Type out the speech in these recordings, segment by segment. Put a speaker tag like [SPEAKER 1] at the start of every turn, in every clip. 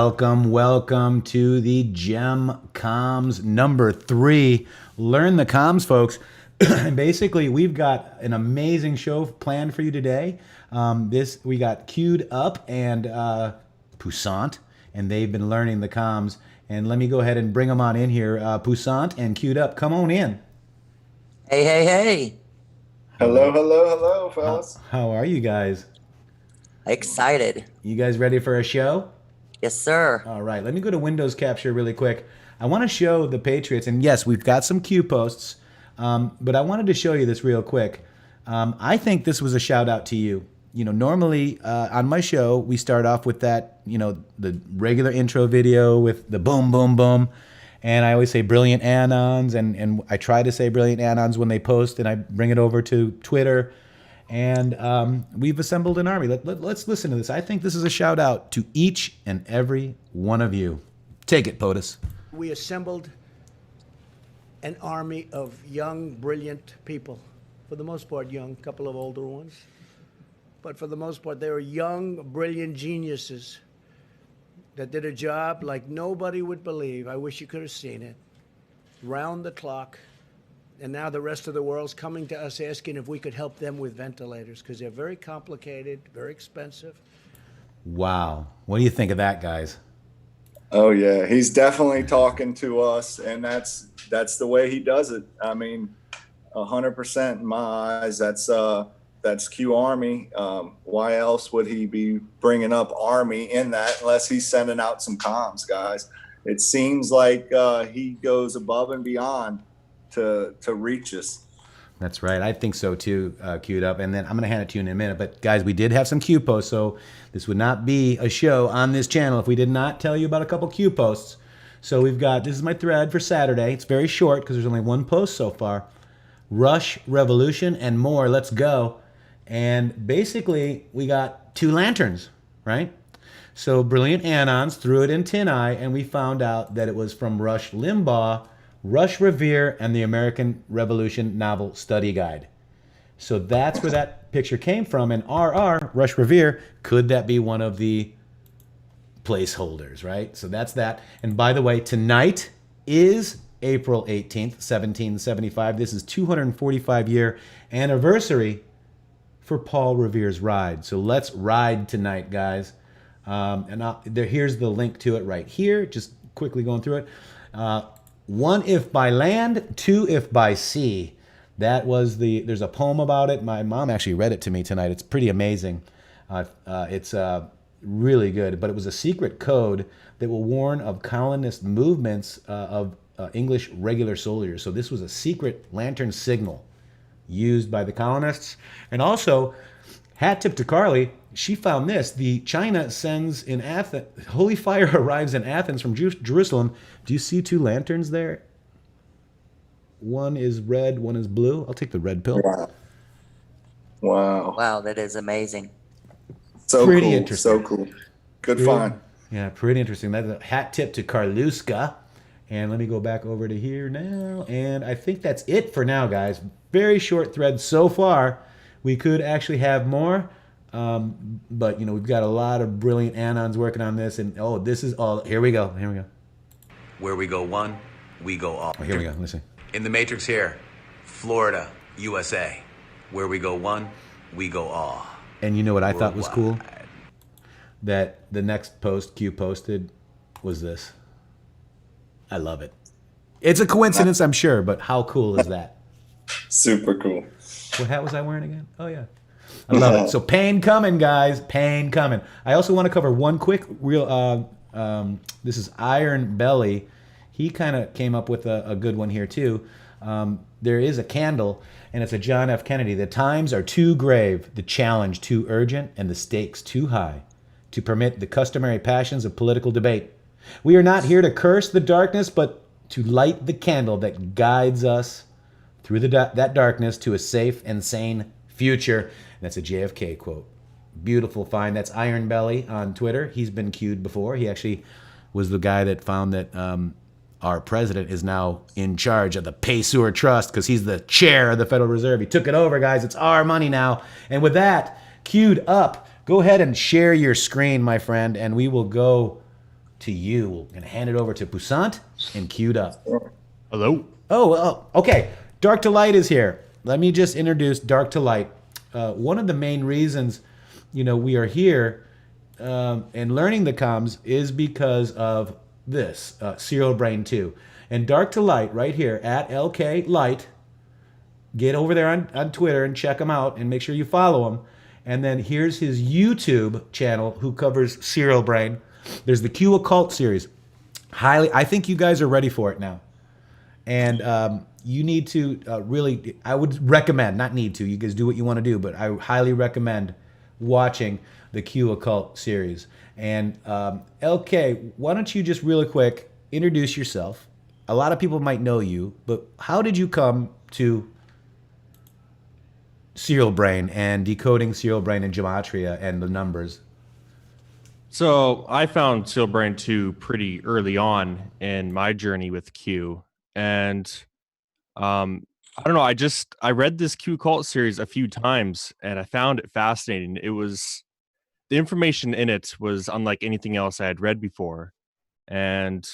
[SPEAKER 1] Welcome to the Gem Comms number 3. Learn the comms, folks. And basically, we've got an amazing show planned for you today. We got Queued Up and Poussant, and they've been learning the comms. And let me go ahead and bring them on in here. Poussant and Queued Up, come on in.
[SPEAKER 2] Hey.
[SPEAKER 3] Hello, fellas.
[SPEAKER 1] How are you guys?
[SPEAKER 2] Excited.
[SPEAKER 1] You guys ready for a show?
[SPEAKER 2] Yes, sir.
[SPEAKER 1] All right, let me go to Windows Capture really quick. I want to show the Patriots, and yes, we've got some Q posts, but I wanted to show you this real quick. I think this was a shout out to you. You know, normally on my show, we start off with that, the regular intro video with the boom, boom, boom. And I always say brilliant anons, and I try to say brilliant anons when they post, and I bring it over to Twitter. And we've assembled an army. Let's listen to this. I think this is a shout out to each and every one of you. Take it, POTUS.
[SPEAKER 4] We assembled an army of young, brilliant people. For the most part, young, a couple of older ones. But for the most part, they were young, brilliant geniuses that did a job like nobody would believe. I wish you could have seen it. Round the clock. And now the rest of the world's coming to us asking if we could help them with ventilators because they're very complicated, very expensive.
[SPEAKER 1] Wow. What do you think of that, guys?
[SPEAKER 3] Oh yeah, he's definitely talking to us, and that's the way he does it. I mean, 100% in my eyes. That's QArmy. Why else would he be bringing up Army in that unless he's sending out some comms, guys? It seems like he goes above and beyond to reach us.
[SPEAKER 1] That's right. I think so too, Queued Up. And then I'm going to hand it to you in a minute. But guys, we did have some Q posts, so this would not be a show on this channel if we did not tell you about a couple Q posts. So this is my thread for Saturday. It's very short because there's only one post so far. Rush, Revolution, and more. Let's go. And basically, we got 2 lanterns, right? So Brilliant Anons threw it in Tin Eye, and we found out that it was from Rush Limbaugh, Rush Revere, and the American Revolution Novel Study Guide. So that's where that picture came from. And RR, Rush Revere, could that be one of the placeholders, right? So that's that. And by the way, tonight is April 18th, 1775. This is 245-year anniversary for Paul Revere's ride. So let's ride tonight, guys. Here's the link to it right here. Just quickly going through it. 1 if by land, 2 if by sea. There's a poem about it. My mom actually read it to me tonight. It's pretty amazing. It's really good, but it was a secret code that will warn of colonist movements of English regular soldiers. So this was a secret lantern signal used by the colonists. And also, hat tip to Carly, she found this. The China sends in Athens, holy fire arrives in Athens from Jerusalem. Do you see 2 lanterns there? One is red, one is blue. I'll take the red pill.
[SPEAKER 3] Wow.
[SPEAKER 2] Wow, that is amazing.
[SPEAKER 3] So
[SPEAKER 1] pretty
[SPEAKER 3] cool.
[SPEAKER 1] Interesting.
[SPEAKER 3] So cool. Good find.
[SPEAKER 1] Yeah, pretty interesting. That's a hat tip to Karluska. And let me go back over to here now. And I think that's it for now, guys. Very short thread so far. We could actually have more. But we've got a lot of brilliant anons working on this, and this is all. Here we go.
[SPEAKER 5] Where we go one, we go all.
[SPEAKER 1] Here we go. Listen.
[SPEAKER 5] In the Matrix here, Florida, USA. Where we go one, we go all.
[SPEAKER 1] And you know what I thought was cool?
[SPEAKER 5] Worldwide.
[SPEAKER 1] That the next post Q posted was this. I love it. It's a coincidence, I'm sure, but how cool is that?
[SPEAKER 3] Super cool.
[SPEAKER 1] What hat was I wearing again? Oh yeah. I love it. So pain coming, guys. Pain coming. I also want to cover one quick real. This is Iron Belly. He kind of came up with a good one here too. There is a candle, and it's a John F. Kennedy. The times are too grave, the challenge too urgent, and the stakes too high to permit the customary passions of political debate. We are not here to curse the darkness, but to light the candle that guides us through that darkness to a safe and sane future. And that's a JFK quote. Beautiful find. That's Iron Belly on Twitter. He's been queued before. He actually was the guy that found that our president is now in charge of the Pay-Sewer Trust because he's the chair of the Federal Reserve. He took it over, guys. It's our money now. And with that, queued up, go ahead and share your screen, my friend, and we will go to you. We're going to hand it over to Poussant and Queued Up.
[SPEAKER 6] Hello.
[SPEAKER 1] Oh, okay. Dark to Light is here. Let me just introduce Dark to Light. One of the main reasons, we are here and learning the comms is because of this, Serial Brain 2. And Dark to Light right here at LK Light. Get over there on Twitter and check him out and make sure you follow him. And then here's his YouTube channel who covers Serial Brain. There's the Q Occult series. I think you guys are ready for it now. And you need to really, I would recommend, not need to, you guys do what you want to do, but I highly recommend watching the Q Occult series. And LK, why don't you just really quick introduce yourself? A lot of people might know you, but how did you come to Serial Brain and decoding Serial Brain and gematria and the numbers?
[SPEAKER 6] So I found Serial Brain 2 pretty early on in my journey with Q. And I don't know, I read this Q Cult series a few times and I found it fascinating. The information in it was unlike anything else I had read before. And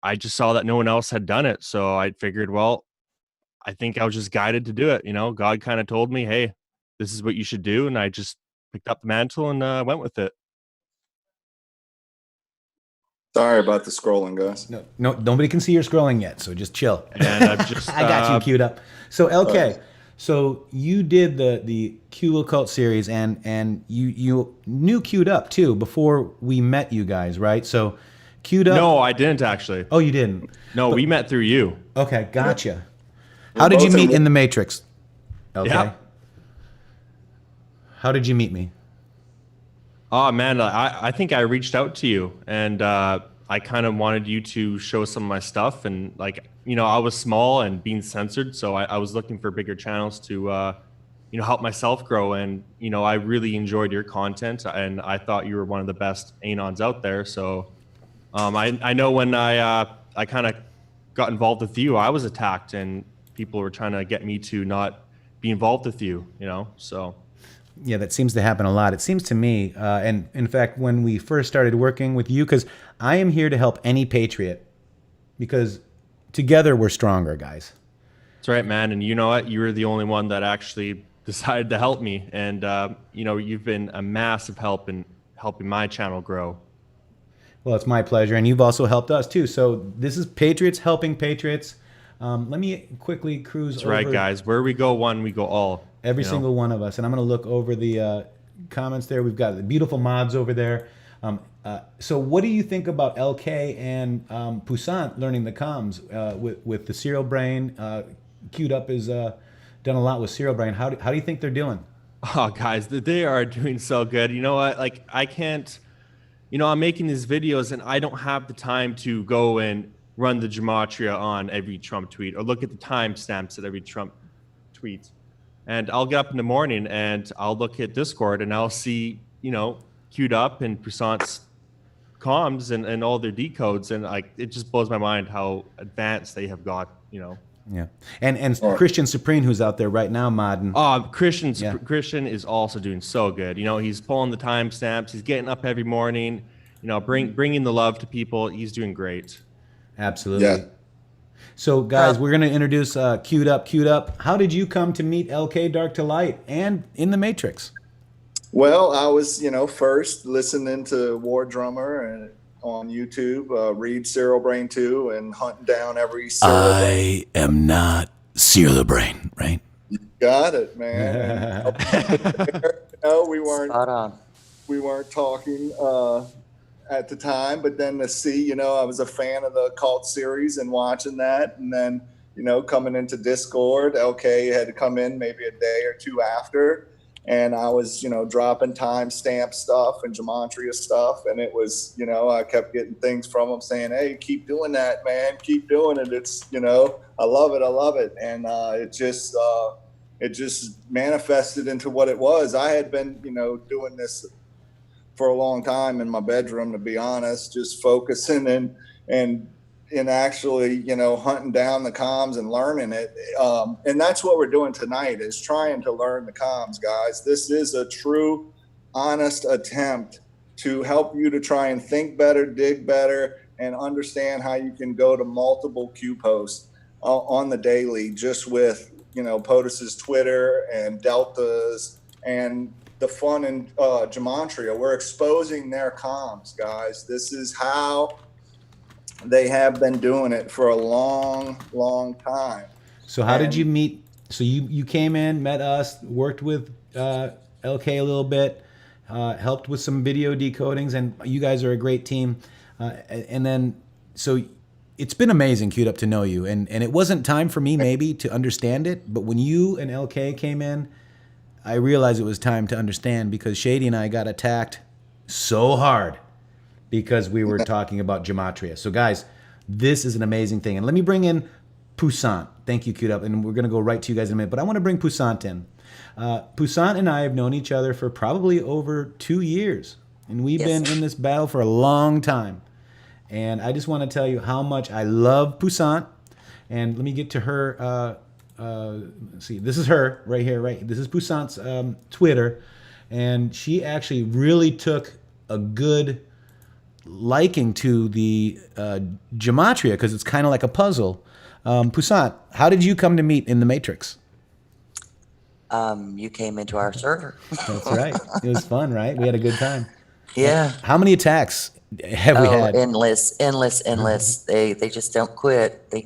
[SPEAKER 6] I just saw that no one else had done it. So I figured, well, I think I was just guided to do it. God kind of told me, hey, this is what you should do. And I just picked up the mantle and went with it.
[SPEAKER 3] Sorry about the scrolling, guys.
[SPEAKER 1] No, nobody can see your scrolling yet, so just chill.
[SPEAKER 6] And I've just
[SPEAKER 1] I got you queued up. So LK, so you did the Q Occult series, and you knew Queued Up too before we met you guys, right? So Queued Up.
[SPEAKER 6] No, I didn't actually.
[SPEAKER 1] Oh, you didn't.
[SPEAKER 6] No, we met through you.
[SPEAKER 1] Okay, gotcha. How did you meet in the Matrix? Okay.
[SPEAKER 6] Yeah.
[SPEAKER 1] How did you meet me?
[SPEAKER 6] Oh man, I think I reached out to you and I kind of wanted you to show some of my stuff, and I was small and being censored, so I was looking for bigger channels to help myself grow, and I really enjoyed your content and I thought you were one of the best anons out there. So I know when I kind of got involved with you, I was attacked and people were trying to get me to not be involved with you, so.
[SPEAKER 1] Yeah, that seems to happen a lot. It seems to me, and in fact, when we first started working with you, because I am here to help any Patriot, because together we're stronger, guys.
[SPEAKER 6] That's right, man. And you know what? You were the only one that actually decided to help me. And, you've been a massive help in helping my channel grow.
[SPEAKER 1] Well, it's my pleasure. And you've also helped us, too. So this is Patriots helping Patriots. Let me quickly cruise over.
[SPEAKER 6] That's right, guys. Where we go one, we go all.
[SPEAKER 1] Every single one of us. And I'm going to look over the comments there. We've got the beautiful mods over there. So what do you think about LK and Poussant learning the comms with the Serial Brain? Queued Up has done a lot with Serial Brain. How do you think they're doing?
[SPEAKER 6] Oh, guys, they are doing so good. You know what? I can't, I'm making these videos and I don't have the time to go and run the gematria on every Trump tweet or look at the timestamps at every Trump tweet. And I'll get up in the morning and I'll look at Discord and I'll see, Queued Up and Poussant's comms and all their decodes. And it just blows my mind how advanced they have got,
[SPEAKER 1] Yeah. And Christian Supreme, who's out there right now modding.
[SPEAKER 6] Christian is also doing so good. He's pulling the timestamps. He's getting up every morning, bringing the love to people. He's doing great.
[SPEAKER 1] Absolutely.
[SPEAKER 3] Yeah.
[SPEAKER 1] So, guys, we're going to introduce Queued Up. How did you come to meet LK Dark to Light and in the Matrix?
[SPEAKER 3] Well, I was, first listening to War Drummer and on YouTube, read Serial Brain 2 and hunting down every Serial Brain.
[SPEAKER 1] I am not Serial Brain, right?
[SPEAKER 3] You got it, man. We weren't.
[SPEAKER 2] Spot on.
[SPEAKER 3] We weren't talking at the time, but then to see, I was a fan of the Cult series and watching that, and then, coming into Discord, LK had come in maybe a day or two after, and I was, dropping timestamp stuff and gematria stuff, and it was, I kept getting things from him saying, hey, keep doing that, man, keep doing it. It's, I love it, and it just manifested into what it was. I had been, doing this for a long time in my bedroom, to be honest, just focusing and actually, hunting down the comms and learning it. And that's what we're doing tonight, is trying to learn the comms, guys. This is a true, honest attempt to help you to try and think better, dig better, and understand how you can go to multiple Q posts on the daily, just with, you know, POTUS's Twitter and Delta's and the fun in gematria. We're exposing their comms, guys. This is how they have been doing it for a long, long time.
[SPEAKER 1] So how did you meet? So you came in, met us, worked with LK a little bit, helped with some video decodings, and you guys are a great team. And then, so it's been amazing, Queued Up, to know you. And it wasn't time for me maybe to understand it, but when you and LK came in, I realized it was time to understand, because Shady and I got attacked so hard because we were talking about gematria. So guys, this is an amazing thing. And let me bring in Poussant. Thank you, Queued Up. And we're going to go right to you guys in a minute, but I want to bring Poussant in. Poussant and I have known each other for probably over 2 years, and we've been in this battle for a long time. And I just want to tell you how much I love Poussant. And let me get to her. Let's see, this is her right here, right? This is Poussant's Twitter. And she actually really took a good liking to the gematria, because it's kind of like a puzzle. Poussant, how did you come to meet intheMatrixxx?
[SPEAKER 2] You came into our server.
[SPEAKER 1] That's right. It was fun, right? We had a good time.
[SPEAKER 2] Yeah.
[SPEAKER 1] How many attacks have we had?
[SPEAKER 2] Endless. They just don't quit.
[SPEAKER 1] Kind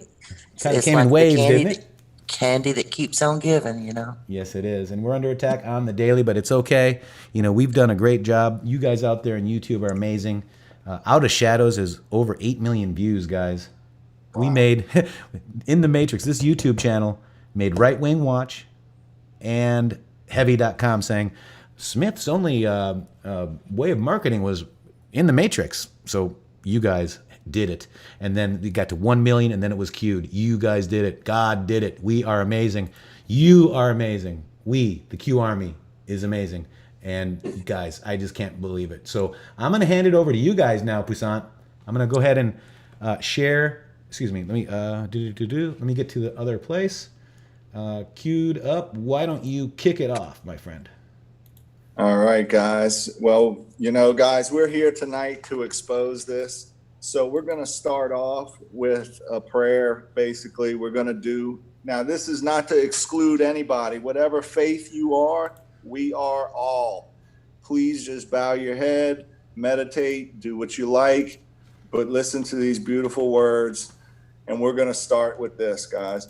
[SPEAKER 1] of
[SPEAKER 2] It's
[SPEAKER 1] came
[SPEAKER 2] like
[SPEAKER 1] in
[SPEAKER 2] the
[SPEAKER 1] waves, didn't it?
[SPEAKER 2] candy that keeps on giving, you know.
[SPEAKER 1] Yes, it is. And we're under attack on the daily, but it's okay. You know, we've done a great job. You guys out there in YouTube are amazing. Out of Shadows is over 8 million views, guys. Wow. We made, intheMatrixxx, this YouTube channel, made Right Wing Watch and Heavy.com saying Smith's only way of marketing was intheMatrixxx. So you guys did it. And then it got to 1 million, and then it was queued. You guys did it. God did it. We are amazing. You are amazing. We, the QArmy, is amazing. And guys, I just can't believe it. So I'm going to hand it over to you guys now, Poussant. I'm going to go ahead and share. Excuse me. Let me Let me get to the other place. Queued Up. Why don't you kick it off, my friend?
[SPEAKER 3] All right, guys. Well, you know, guys, we're here tonight to expose this. So we're going to start off with a prayer. Basically, we're going to do. Now, this is not to exclude anybody. Whatever faith you are, we are all. Please just bow your head, meditate, do what you like, but listen to these beautiful words. And we're going to start with this, guys.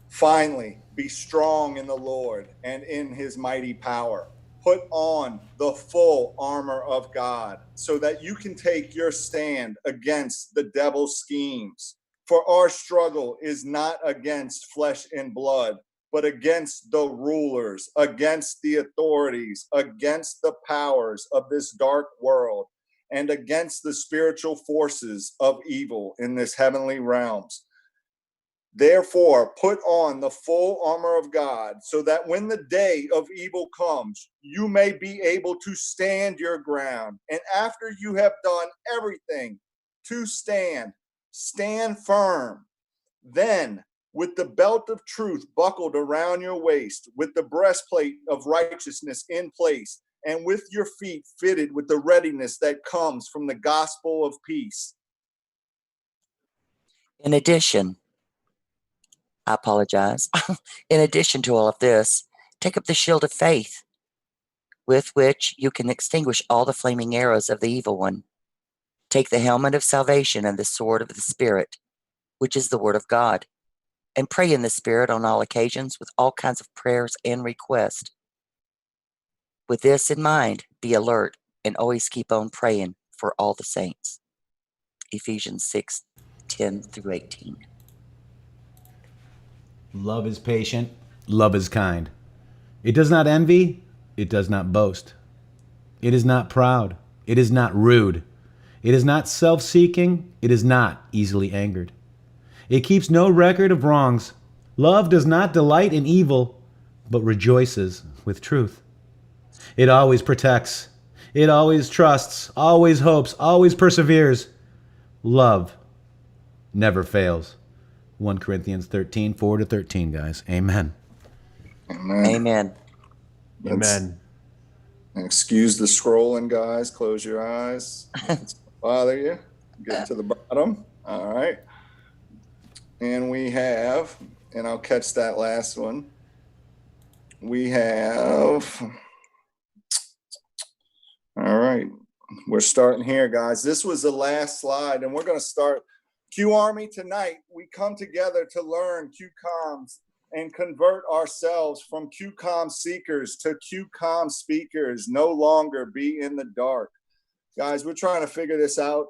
[SPEAKER 3] Finally, be strong in the Lord and in his mighty power. Put on the full armor of God so that you can take your stand against the devil's schemes. For our struggle is not against flesh and blood, but against the rulers, against the authorities, against the powers of this dark world, and against the spiritual forces of evil in this heavenly realms. Therefore, put on the full armor of God so that when the day of evil comes, you may be able to stand your ground. And after you have done everything to stand, stand firm. Then, with the belt of truth buckled around your waist, with the breastplate of righteousness in place, and with your feet fitted with the readiness that comes from the gospel of peace.
[SPEAKER 2] In addition, I apologize. In addition to all of this, take up the shield of faith, with which you can extinguish all the flaming arrows of the evil one. Take the helmet of salvation and the sword of the Spirit, which is the word of God, and pray in the Spirit on all occasions with all kinds of prayers and requests. With this in mind, be alert and always keep on praying for all the saints. Ephesians 6:10-18.
[SPEAKER 1] Love is patient. Love is kind. It does not envy. It does not boast. It is not proud. It is not rude. It is not self-seeking. It is not easily angered. It keeps no record of wrongs. Love does not delight in evil, but rejoices with truth. It always protects. It always trusts, always hopes, always perseveres. Love never fails. 1 Corinthians 13, 4-13, guys. Amen.
[SPEAKER 3] Amen.
[SPEAKER 2] Amen.
[SPEAKER 6] Amen.
[SPEAKER 3] Excuse the scrolling, guys. Close your eyes. It's bother you. Get to the bottom. All right. And we have, and I'll catch that last one. We have, all right. We're starting here, guys. This was the last slide, and we're going to start QArmy tonight. We come together to learn QComs and convert ourselves from QCom seekers to QCom speakers. No longer be in the dark. Guys, we're trying to figure this out,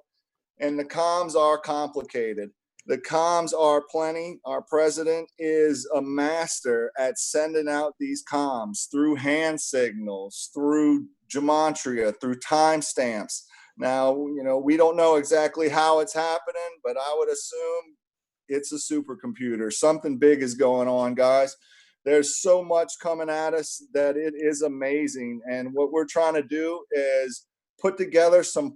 [SPEAKER 3] and the comms are complicated. The comms are plenty. Our president is a master at sending out these comms through hand signals, through gematria, through timestamps. Now, we don't know exactly how it's happening, but I would assume it's a supercomputer. Something big is going on, guys. There's so much coming at us that it is amazing. And what we're trying to do is put together some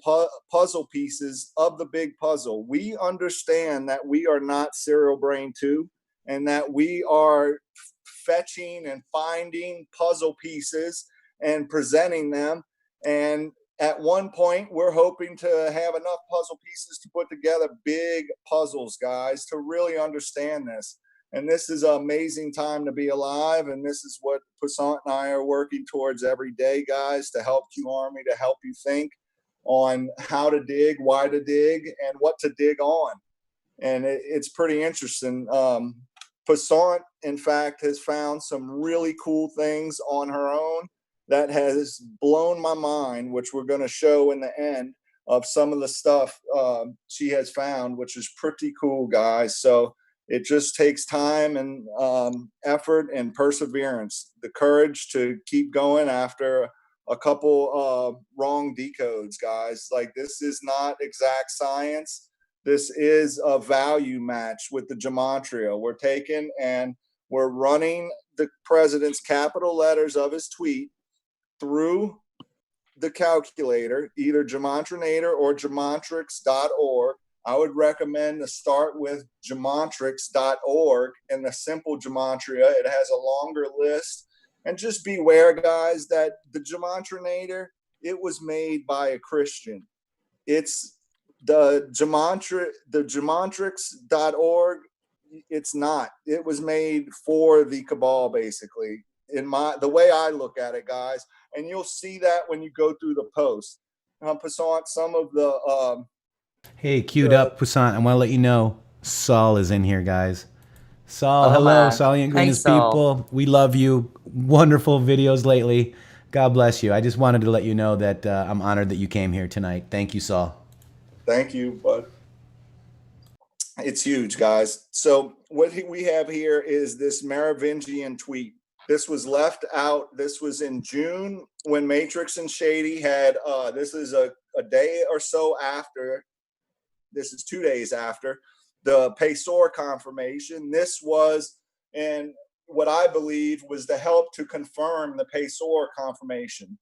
[SPEAKER 3] puzzle pieces of the big puzzle. We understand that we are not Serial Brain 2 and that we are fetching and finding puzzle pieces and presenting them. And at one point, we're hoping to have enough puzzle pieces to put together big puzzles, guys, to really understand this. And this is an amazing time to be alive. And this is what Passant and I are working towards every day, guys, to help QArmy, to help you think on how to dig, why to dig, and what to dig on. And it's pretty interesting. Passant, in fact, has found some really cool things on her own that has blown my mind, which we're going to show in the end of some of the stuff she has found, which is pretty cool, guys. So it just takes time and effort and perseverance, the courage to keep going after a couple wrong decodes, guys. Like, this is not exact science. This is a value match with the gematria. We're taking and we're running the president's capital letters of his tweet through the calculator, either Gematrinator or intheMatrixxx.org. I would recommend to start with intheMatrixxx.org and the simple gematria. It has a longer list. And just beware, guys, that the Gematrinator, it was made by a Christian. It's the intheMatrixxx.org. It's not. It was made for the cabal, basically, the way I look at it, guys. And you'll see that when you go through the post. Passant, some of the
[SPEAKER 1] Hey, queued up, Poussant. I want to let you know Saul is in here, guys. Saul,
[SPEAKER 2] Oh,
[SPEAKER 1] hello,
[SPEAKER 2] my.
[SPEAKER 1] Saul and
[SPEAKER 2] Hey,
[SPEAKER 1] Greenest
[SPEAKER 2] Saul.
[SPEAKER 1] people. We love you. Wonderful videos lately. God bless you. I just wanted to let you know that I'm honored that you came here tonight. Thank you, Saul.
[SPEAKER 3] Thank you, bud. It's huge, guys. So what we have here is this Merovingian tweet. This was left out. This was in June when Matrix and Shady had, this is a day or so after, this is 2 days after the PASOR confirmation. This was, and what I believe was the help to confirm the PASOR confirmation.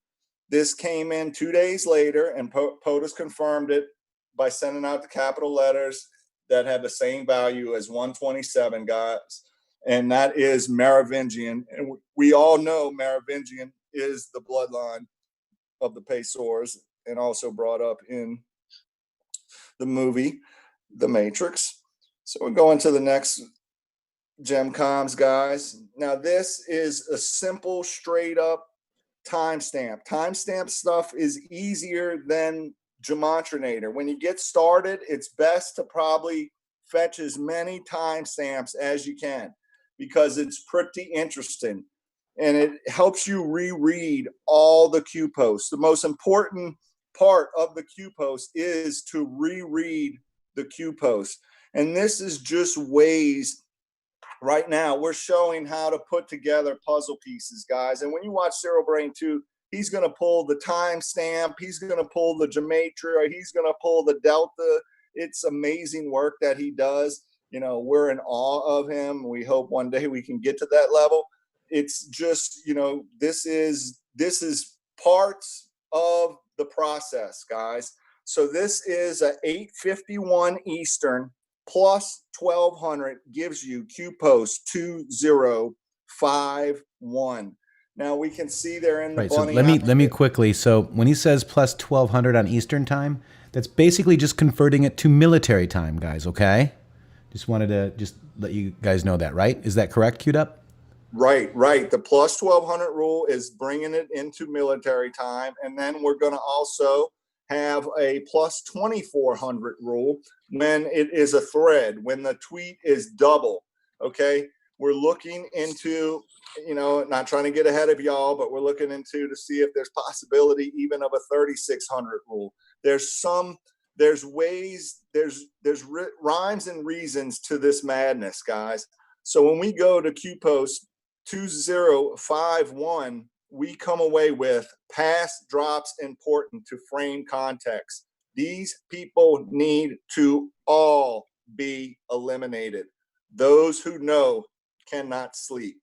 [SPEAKER 3] This came in 2 days later, and POTUS confirmed it by sending out the capital letters that have the same value as 127, guys. And that is Merovingian. And we all know Merovingian is the bloodline of the PASORs, and also brought up in the movie, The Matrix. So we're going to the next GemComs, guys. Now, this is a simple, straight up timestamp. Timestamp stuff is easier than Gematrinator. When you get started, it's best to probably fetch as many timestamps as you can, because it's pretty interesting and it helps you reread all the Q posts. The most important part of the Q post is to reread the Q post. And this is just ways. Right now, we're showing how to put together puzzle pieces, guys. And when you watch Serial Brain 2, he's going to pull the timestamp. He's going to pull the gematria. He's going to pull the delta. It's amazing work that he does. We're in awe of him. We hope one day we can get to that level. It's just, this is parts of the process, guys. So this is a 8:51 Eastern plus 1200 gives you Q post 2051. Now we can see they're in the
[SPEAKER 1] Right. So
[SPEAKER 3] bunny.
[SPEAKER 1] let me quickly. So when he says plus 1200 on Eastern time, that's basically just converting it to military time, guys. Okay. Just wanted to just let you guys know that, right? Is that correct? Queued up.
[SPEAKER 3] Right. The plus 1200 rule is bringing it into military time, and then we're going to also have a plus 2400 rule when it is a thread, when the tweet is double. Okay. We're looking into, not trying to get ahead of y'all, but we're looking into to see if there's possibility even of a 3600 rule. There's ways, there's rhymes and reasons to this madness, guys. So when we go to Q post 2051, we come away with pass drops important to frame context. These people need to all be eliminated. Those who know cannot sleep.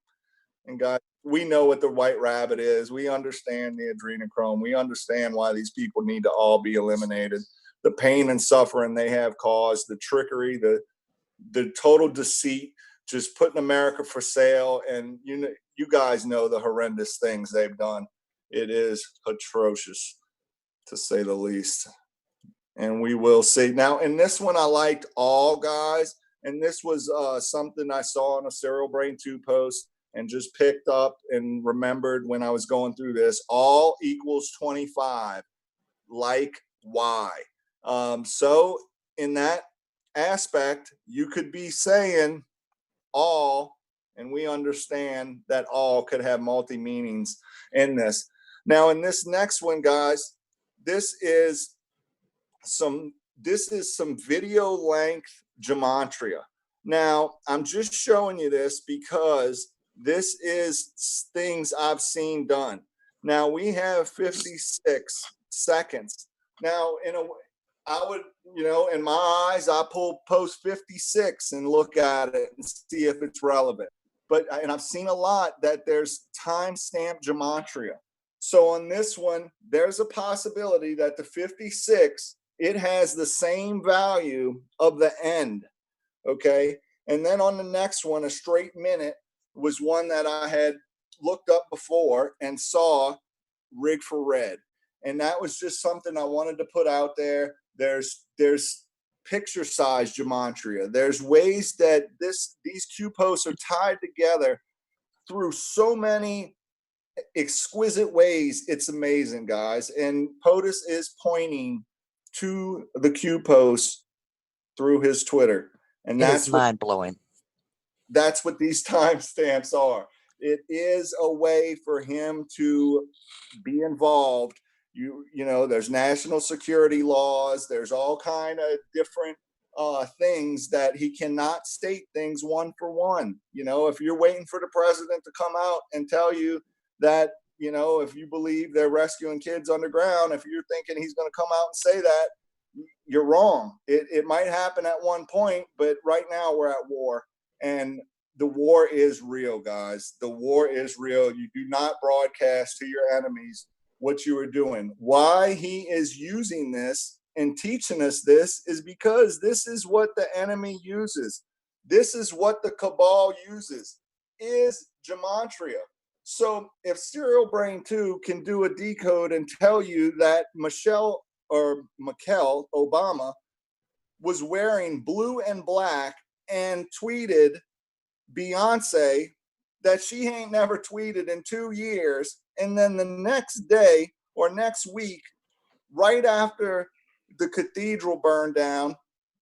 [SPEAKER 3] And guys, we know what the white rabbit is. We understand the adrenochrome. We understand why these people need to all be eliminated. The pain and suffering they have caused, the trickery, the total deceit, just putting America for sale. And you guys know the horrendous things they've done. It is atrocious, to say the least. And we will see. Now, in this one, I liked all, guys. And this was something I saw on a Serial Brain 2 post and just picked up and remembered when I was going through this. All equals 25. Like, why? So in that aspect, you could be saying all, and we understand that all could have multi-meanings in this. Now, in this next one, guys, this is some video length gematria. Now, I'm just showing you this because this is things I've seen done. Now, we have 56 seconds. Now, I would, in my eyes, I pull post 56 and look at it and see if it's relevant. And I've seen a lot that there's timestamp gematria. So on this one, there's a possibility that the 56, it has the same value of the end. Okay. And then on the next one, a straight minute was one that I had looked up before and saw rig for red. And that was just something I wanted to put out there. There's picture size gematria. There's ways that these Q posts are tied together through so many exquisite ways. It's amazing, guys. And POTUS is pointing to the Q posts through his Twitter. And
[SPEAKER 2] It's mind-blowing.
[SPEAKER 3] That's what these timestamps are. It is a way for him to be involved. There's national security laws. There's all kind of different things that he cannot state things one for one. If you're waiting for the president to come out and tell you that, if you believe they're rescuing kids underground, if you're thinking he's going to come out and say that, you're wrong. It might happen at one point, but right now we're at war, and the war is real, guys. The war is real. You do not broadcast to your enemies what you are doing. Why he is using this and teaching us this is because this is what the enemy uses. This is what the cabal uses, is gematria. So if Serial Brain 2 can do a decode and tell you that Michelle Obama was wearing blue and black and tweeted Beyonce that she ain't never tweeted in 2 years, and then the next day or next week, right after the cathedral burned down,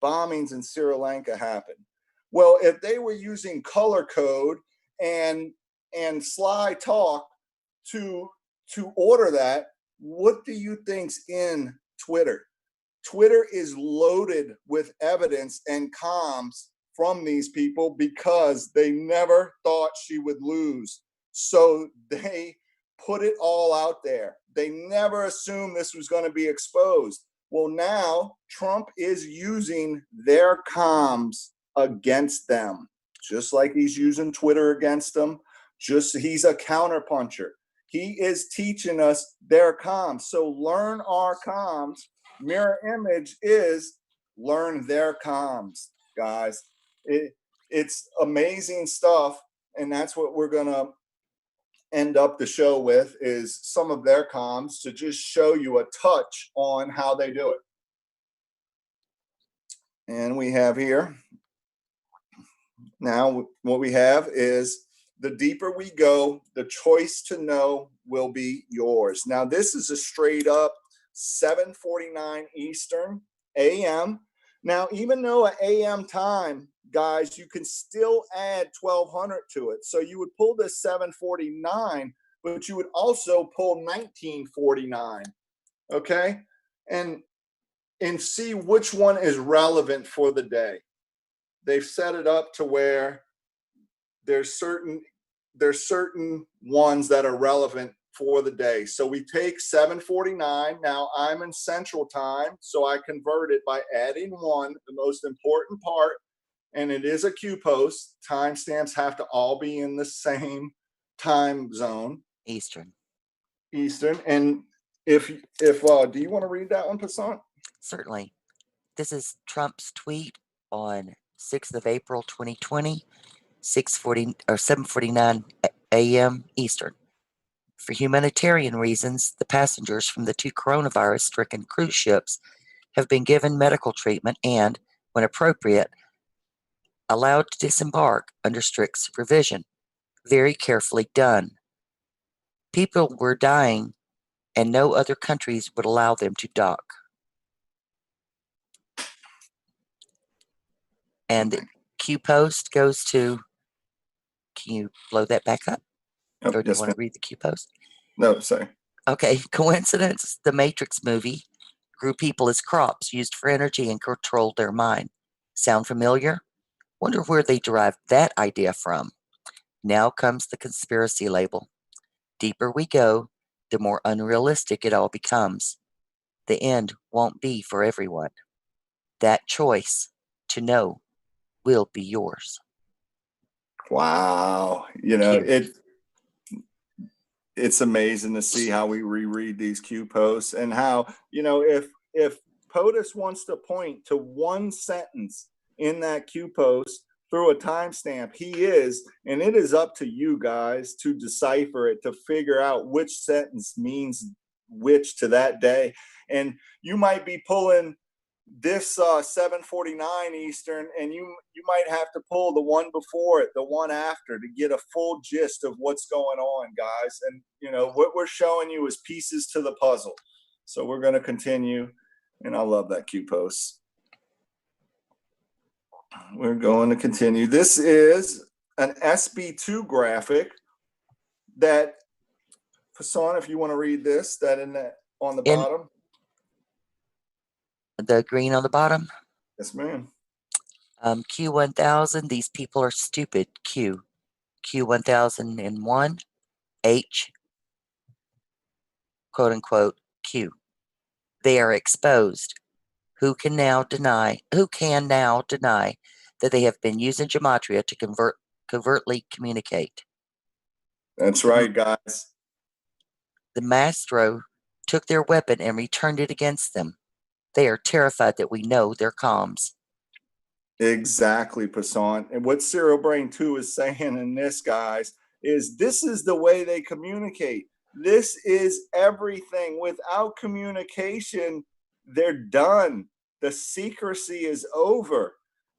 [SPEAKER 3] bombings in Sri Lanka happened. Well, if they were using color code and sly talk to order that, what do you think's in Twitter? Twitter is loaded with evidence and comms from these people because they never thought she would lose. So they put it all out there. They never assumed this was going to be exposed. Well, now Trump is using their comms against them, just like he's using Twitter against them. He's a counterpuncher. He is teaching us their comms. So learn our comms. Mirror image is learn their comms, guys. It's amazing stuff, and that's what we're gonna end up the show with is some of their comms to just show you a touch on how they do it. And we have here, now what we have is the deeper we go, the choice to know will be yours. Now this is a straight up 7:49 Eastern AM. Now, even though at AM time, guys, you can still add 1200 to it. So you would pull this 7:49, but you would also pull 19:49. Okay. And see which one is relevant for the day. They've set it up to where there's certain ones that are relevant for the day. So we take 7:49. Now I'm in Central Time, so I convert it by adding one, the most important part, and it is a Q post. Timestamps have to all be in the same time zone.
[SPEAKER 2] Eastern.
[SPEAKER 3] And if do you want to read that one, Passant?
[SPEAKER 2] Certainly. This is Trump's tweet on 6th of April 2020, 7:49 a.m. Eastern. For humanitarian reasons, the passengers from the 2 coronavirus-stricken cruise ships have been given medical treatment and, when appropriate, allowed to disembark under strict supervision. Very carefully done. People were dying, and no other countries would allow them to dock. And the Q post goes to, can you blow that back up?
[SPEAKER 3] Oh,
[SPEAKER 2] Or do
[SPEAKER 3] yes,
[SPEAKER 2] you want to
[SPEAKER 3] ma'am.
[SPEAKER 2] read the Q post?
[SPEAKER 3] No, sorry.
[SPEAKER 2] Okay, coincidence? The Matrix movie grew people as crops used for energy and controlled their mind. Sound familiar? Wonder where they derived that idea from. Now comes the conspiracy label. Deeper we go, the more unrealistic it all becomes. The end won't be for everyone. That choice to know will be yours.
[SPEAKER 3] Wow. You know,
[SPEAKER 2] Q.
[SPEAKER 3] it's amazing to see how we reread these Q posts and how, you know, if POTUS wants to point to one sentence in that Q post through a timestamp, he is, and it is up to you guys to decipher it, to figure out which sentence means which to that day. And you might be pulling this 7:49 Eastern, and you might have to pull the one before it, the one after, to get a full gist of what's going on, guys. And you know what we're showing you is pieces to the puzzle. So we're going to continue, and I love that Q post. We're going to continue. This is an SB2 graphic that, Hassan, if you want to read this, that on the bottom.
[SPEAKER 2] The green on the bottom.
[SPEAKER 3] Yes, ma'am.
[SPEAKER 2] Q1000, these people are stupid. Q1001, H, quote unquote, Q. They are exposed. Who can now deny that they have been using gematria to covertly communicate?
[SPEAKER 3] That's right, guys.
[SPEAKER 2] The Mastro took their weapon and returned it against them. They are terrified that we know their comms.
[SPEAKER 3] Exactly, Passant. And what Serial Brain 2 is saying in this, guys, is this is the way they communicate. This is everything. Without communication, they're done. The secrecy is over.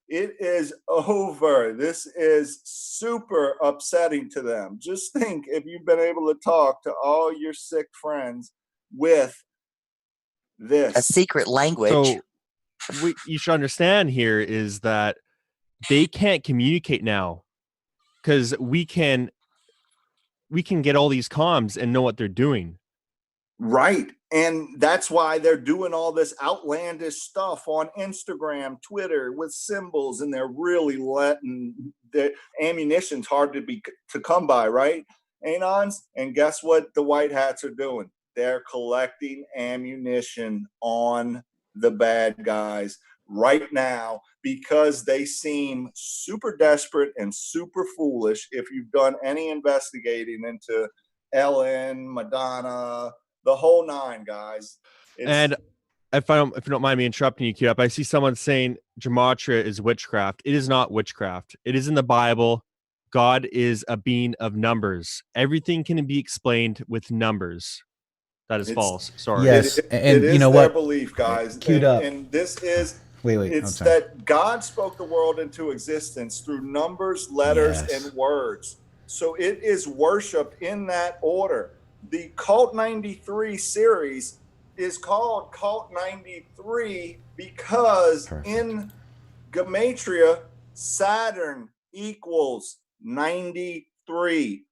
[SPEAKER 3] It is over. This is super upsetting to them. Just think if you've been able to talk to all your sick friends with this.
[SPEAKER 2] A secret language.
[SPEAKER 6] So what you should understand here is that they can't communicate now because we can get all these comms and know what they're doing.
[SPEAKER 3] Right. And that's why they're doing all this outlandish stuff on Instagram, Twitter with symbols, and they're really letting the ammunition's hard to come by, right? Anons? And guess what the white hats are doing? They're collecting ammunition on the bad guys right now because they seem super desperate and super foolish. If you've done any investigating into Ellen, Madonna, the whole nine, guys.
[SPEAKER 6] And if you don't mind me interrupting you, Q-Up, I see someone saying gematria is witchcraft. It is not witchcraft. It is in the Bible. God is a being of numbers. Everything can be explained with numbers. That is
[SPEAKER 3] It's-
[SPEAKER 6] false. Sorry.
[SPEAKER 1] Yes,
[SPEAKER 3] it
[SPEAKER 1] and you
[SPEAKER 3] is
[SPEAKER 1] know
[SPEAKER 3] their
[SPEAKER 1] what?
[SPEAKER 3] belief, guys.
[SPEAKER 1] Queued up.
[SPEAKER 3] And this is,
[SPEAKER 1] Wait, I'm
[SPEAKER 3] it's
[SPEAKER 1] sorry.
[SPEAKER 3] that God spoke the world into existence through numbers, letters,
[SPEAKER 1] Yes.
[SPEAKER 3] and words. So it is worshiped in that order. The Cult 93 series is called Cult 93 because in Gematria, Saturn equals 93.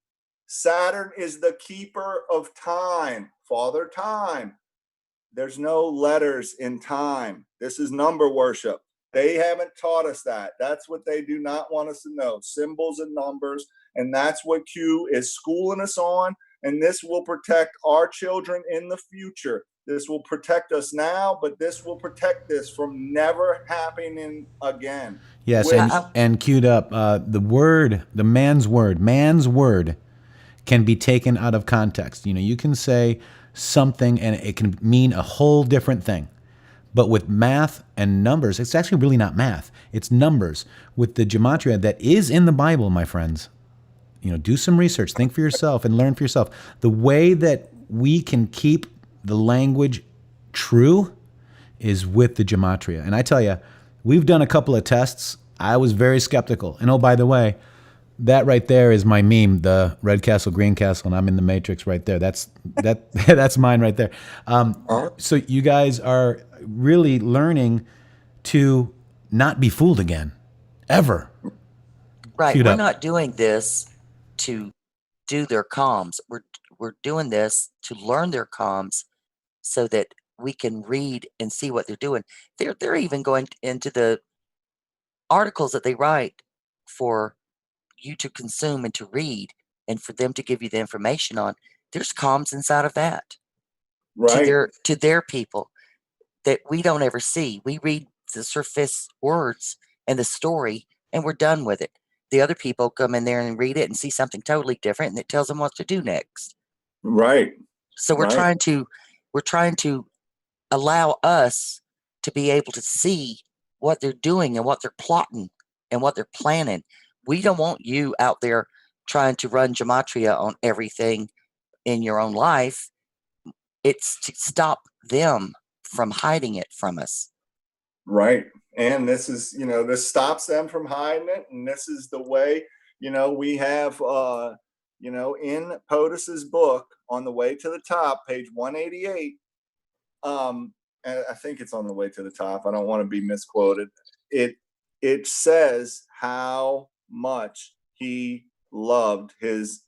[SPEAKER 3] Saturn is the keeper of time, Father Time. There's no letters in time. This is number worship. They haven't taught us that. That's what they do not want us to know, symbols and numbers. And that's what Q is schooling us on. And this will protect our children in the future. This will protect us now, but this will protect this from never happening again.
[SPEAKER 1] Yes,
[SPEAKER 3] Which-
[SPEAKER 1] and queued up, the word, the man's word can be taken out of context. You know, you can say something and it can mean a whole different thing. But with math and numbers, it's actually really not math. It's numbers. With the gematria that is in the Bible, my friends, you know, do some research, think for yourself and learn for yourself. The way that we can keep the language true is with the gematria. And I tell you, we've done a couple of tests. I was very skeptical. And oh, by the way, that right there is my meme, the red castle, green castle, and I'm in the matrix right there. That's that's mine right there. So you guys are really learning to not be fooled again, ever.
[SPEAKER 2] Right.
[SPEAKER 1] Queued
[SPEAKER 2] We're
[SPEAKER 1] up.
[SPEAKER 2] not doing this to do their comms. We're doing this to learn their comms so that we can read and see what they're doing. They're even going into the articles that they write for you to consume and to read and for them to give you the information on. There's comms inside of that
[SPEAKER 3] right.
[SPEAKER 2] to their people that we don't ever see. We read the surface words and the story and we're done with it. The other people come in there and read it and see something totally different and it tells them what to do next.
[SPEAKER 3] Right.
[SPEAKER 2] So we're
[SPEAKER 3] Right.
[SPEAKER 2] trying to allow us to be able to see what they're doing and what they're plotting and what they're planning. We don't want you out there trying to run gematria on everything in your own life. It's to stop them from hiding it from us.
[SPEAKER 3] Right. And this is, you know, this stops them from hiding it. And this is the way, you know, we have, you know, in POTUS's book on the way to the top, page 188, and I think it's on the way to the top. I don't want to be misquoted. It says how much he loved his,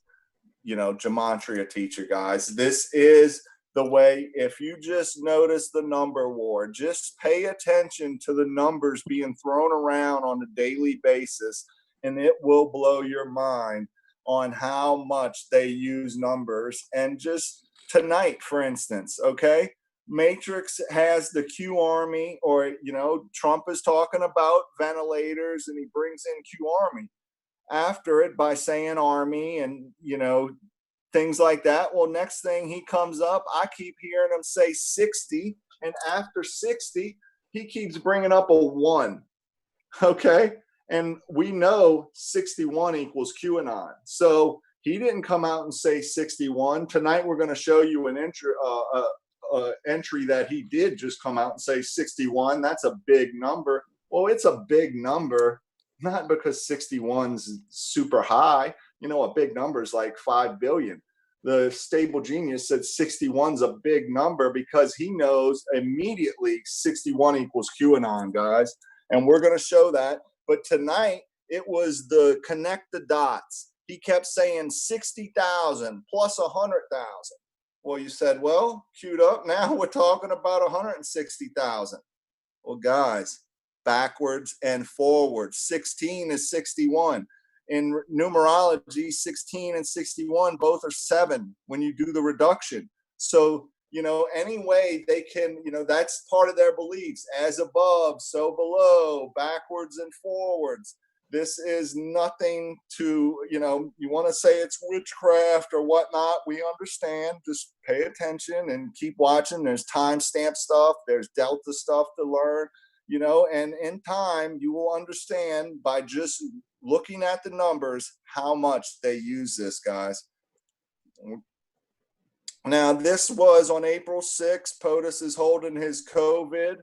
[SPEAKER 3] you know, gematria teacher, guys. This is the way. If you just notice the number war, just pay attention to the numbers being thrown around on a daily basis, and it will blow your mind on how much they use numbers. And just tonight, for instance, okay, Matrix has the QArmy, or, you know, Trump is talking about ventilators and he brings in QArmy after it by saying army and, you know, things like that. Well, next thing he comes up, I keep hearing him say 60, and after 60, he keeps bringing up a 1. Okay. And we know 61 equals QAnon. So he didn't come out and say 61. Tonight, we're going to show you an entry that he did just come out and say 61. That's a big number. Well, it's a big number, not because 61's super high. You know, a big number is like 5 billion. The stable genius said 61's a big number because he knows immediately 61 equals QAnon, guys. And we're going to show that. But tonight, it was the connect the dots. He kept saying 60,000 plus 100,000. Well, you said, well, queued up. Now we're talking about 160,000. Well, guys, backwards and forwards. 16 is 61. In numerology, 16 and 61 both are 7 when you do the reduction. So, you know, any way they can, you know, that's part of their beliefs. As above, so below, backwards and forwards. This is nothing to, you know, you want to say it's witchcraft or whatnot. We understand. Just pay attention and keep watching. There's timestamp stuff. There's Delta stuff to learn. you know, and in time you will understand by just looking at the numbers how much they use this, guys. Now, this was on April 6th. POTUS is holding his COVID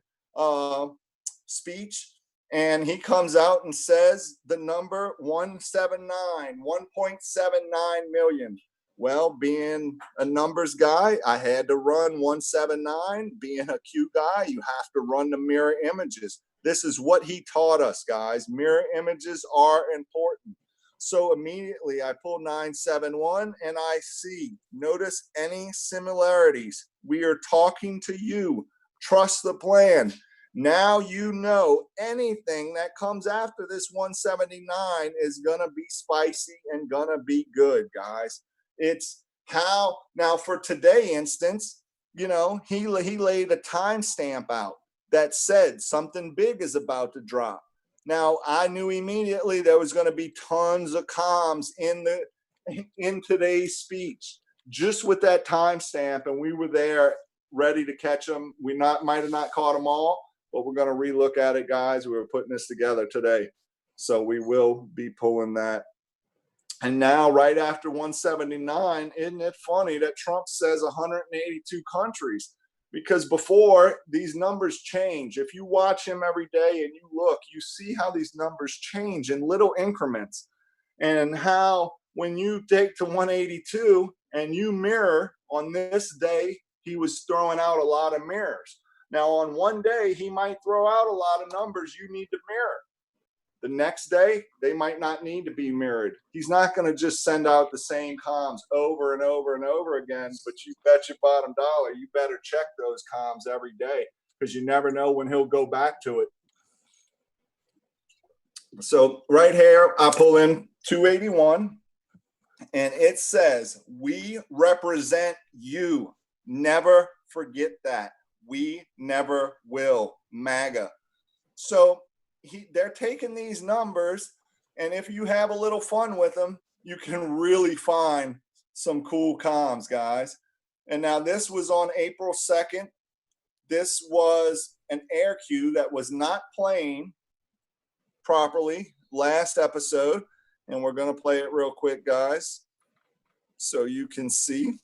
[SPEAKER 3] speech, and he comes out and says the number 1.79 million. Well, being a numbers guy, I had to run 179. Being a Q guy, you have to run the mirror images. This is what he taught us, guys. Mirror images are important. So immediately I pull 971 and I see, notice any similarities. We are talking to you. Trust the plan. Now you know anything that comes after this 179 is going to be spicy and going to be good, guys. It's how, now for today instance, you know, he laid a timestamp out that said something big is about to drop. Now, I knew immediately there was going to be tons of comms in today's speech, just with that timestamp, and we were there ready to catch them. We might have not caught them all, but we're going to relook at it, guys. We were putting this together today, so we will be pulling that. And now, right after 179, isn't it funny that Trump says 182 countries? Because before, these numbers change. If you watch him every day and you look, you see how these numbers change in little increments. And how when you take to 182 and you mirror, on this day, he was throwing out a lot of mirrors. Now, on one day, he might throw out a lot of numbers you need to mirror. The next day, they might not need to be mirrored. He's not going to just send out the same comms over and over and over again, but you bet your bottom dollar, you better check those comms every day, because you never know when he'll go back to it. So right here, I pull in 281, and it says, we represent you. Never forget that. We never will. MAGA. So they're taking these numbers, and if you have a little fun with them, you can really find some cool comms, guys. And now this was on April 2nd. This was an air cue that was not playing properly last episode, and we're going to play it real quick, guys, so you can see.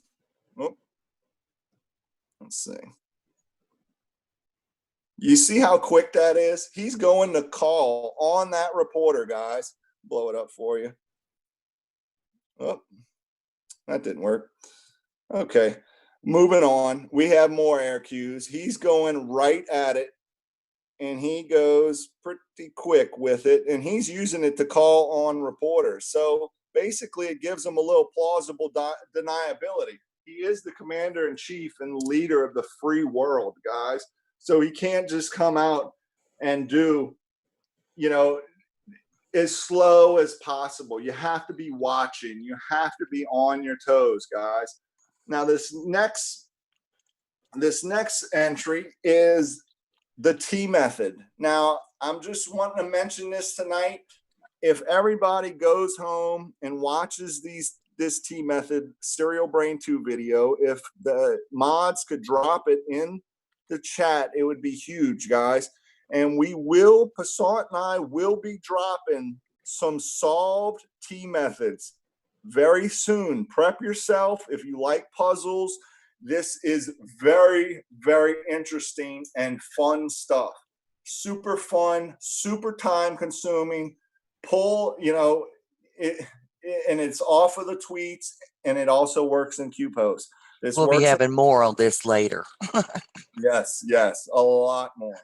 [SPEAKER 3] Oh, let's see. You see how quick that is? He's going to call on that reporter, guys. Blow it up for you. Oh, that didn't work. Okay, moving on. We have more air cues. He's going right at it, and he goes pretty quick with it, and he's using it to call on reporters. So basically, it gives him a little plausible deniability. He is the commander-in-chief and leader of the free world, guys. So he can't just come out and do, you know, as slow as possible. You have to be watching. You have to be on your toes, guys. Now, this next entry is the T method. Now, I'm just wanting to mention this tonight. If everybody goes home and watches this T method Serial Brain 2 video, if the mods could drop it in the chat, it would be huge, guys. And Passant and I will be dropping some solved T methods very soon. Prep yourself if you like puzzles. This is very, very interesting and fun stuff. Super fun, super time consuming. Pull, you know, and it's off of the tweets, and it also works in Q posts.
[SPEAKER 2] We'll be having more on this later.
[SPEAKER 3] Yes, a lot more.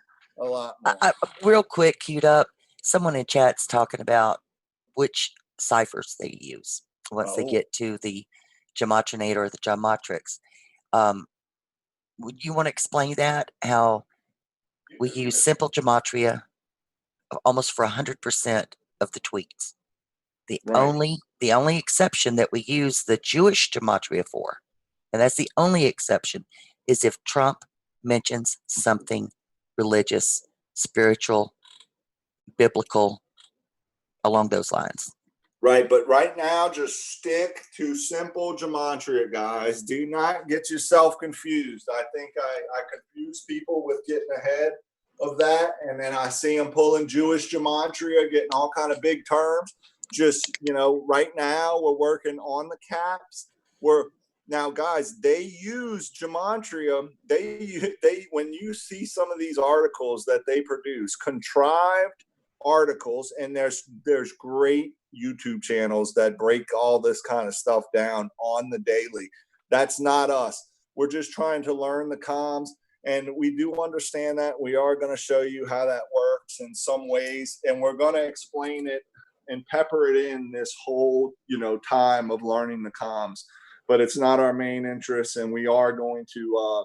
[SPEAKER 2] Real quick, queued up. Someone in chat's talking about which ciphers they use once they get to the Gematrinator or the Gematrixx. Would you want to explain that? How we use simple gematria almost for 100% of the tweets. The only exception that we use the Jewish gematria for, and that's the only exception, is if Trump mentions something religious, spiritual, biblical, along those lines.
[SPEAKER 3] Right, but right now, just stick to simple gematria, guys. Do not get yourself confused. I think I confuse people with getting ahead. of that. And then I see them pulling Jewish gematria, getting all kind of big terms. Just, right now we're working on the caps. Now, guys, they use gematria. They when you see some of these articles that they produce, contrived articles, and there's great YouTube channels that break all this kind of stuff down on the daily. That's not us. We're just trying to learn the comms, and we do understand that. We are going to show you how that works in some ways, and we're going to explain it and pepper it in this whole, time of learning the comms. But it's not our main interest, and we are going to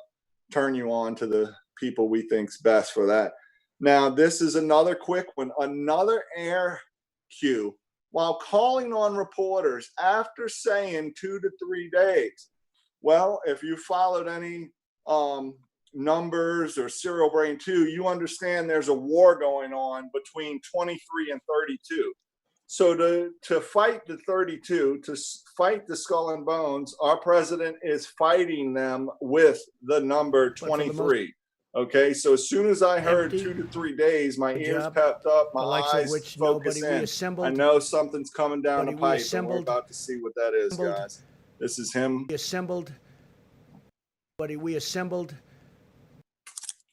[SPEAKER 3] turn you on to the people we think's best for that. Now, this is another quick one, another air cue. While calling on reporters after saying 2 to 3 days. Well, if you followed any numbers or Serial Brain 2, you understand there's a war going on between 23 and 32. So to fight the 32, to fight the Skull and Bones, our president is fighting them with the number 23. Okay, so as soon as I heard 2 to 3 days, my ears pepped up, my eyes focused in. I know something's coming down the pipe, and we're about to see what that is, guys. This is him.
[SPEAKER 4] We assembled.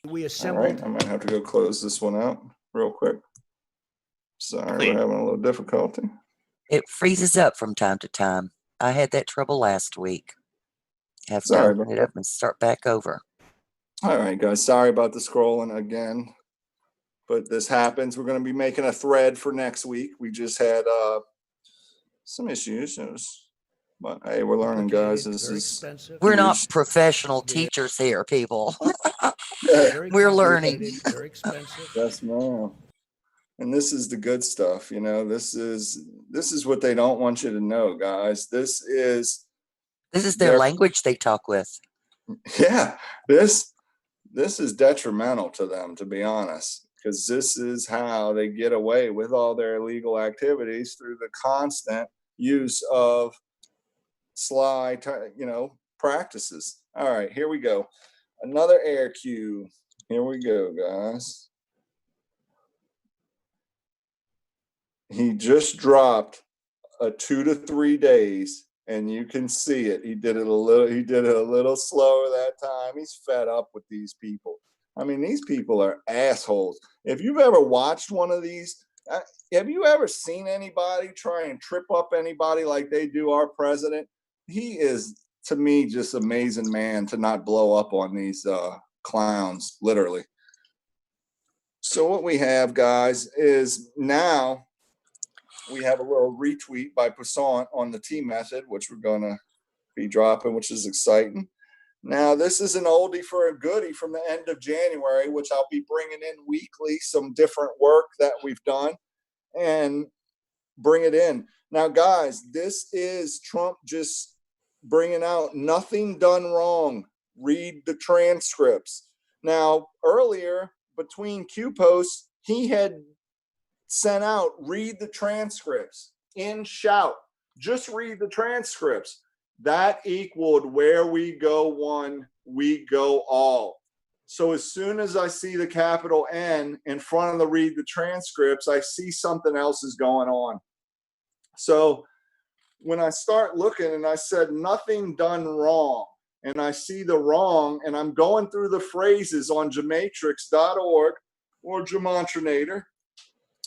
[SPEAKER 4] All
[SPEAKER 3] right, I might have to go close this one out real quick. Sorry, we're having a little difficulty.
[SPEAKER 2] It freezes up from time to time. I had that trouble last week. Have to
[SPEAKER 3] Sorry,
[SPEAKER 2] open it up and start back over.
[SPEAKER 3] All right, guys. Sorry about the scrolling again, but this happens. We're going to be making a thread for next week. We just had some issues. But hey, we're learning, guys. This is
[SPEAKER 2] We're not professional teachers here, people. We're learning.
[SPEAKER 4] Very expensive.
[SPEAKER 3] Yes, ma'am. And this is the good stuff. This is what they don't want you to know, guys. This is
[SPEAKER 2] their language they talk with.
[SPEAKER 3] Yeah, this is detrimental to them, to be honest, because this is how they get away with all their illegal activities, through the constant use of sly, practices. All right, here we go. Another air cue. Here we go, guys. He just dropped a 2 to 3 days, and you can see it. He did it a little slower that time. He's fed up with these people. I mean, these people are assholes. If you've ever watched one of these, have you ever seen anybody try and trip up anybody like they do our president? He is, to me, just amazing man to not blow up on these clowns, literally. So what we have, guys, is now we have a little retweet by Poussaint on the T method, which we're going to be dropping, which is exciting. Now, this is an oldie for a goodie from the end of January, which I'll be bringing in weekly, some different work that we've done, and bring it in. Now, guys, this is Trump just bringing out nothing done wrong. Read the transcripts. Now, earlier, between Q posts, he had sent out, read the transcripts in shout. Just read the transcripts. That equaled where we go one, we go all. So as soon as I see the capital N in front of the read the transcripts, I see something else is going on. So when I start looking and I said nothing done wrong, and I see the wrong, and I'm going through the phrases on GEMatrixx.org or Gematria,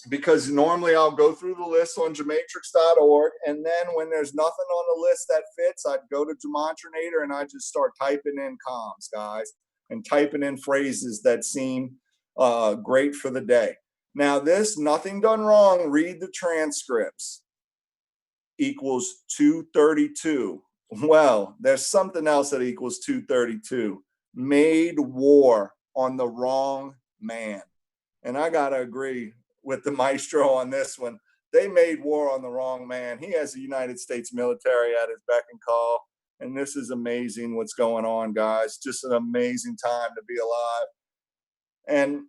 [SPEAKER 3] because normally I'll go through the list on GEMatrixx.org, and then when there's nothing on the list that fits, I'd go to Gematria and I just start typing in comms, guys, and typing in phrases that seem great for the day. Now this, nothing done wrong, read the transcripts, equals 232. Well, there's something else that equals 232. Made war on the wrong man. And I got to agree with the maestro on this one. They made war on the wrong man. He has the United States military at his beck and call. And this is amazing what's going on, guys. Just an amazing time to be alive. And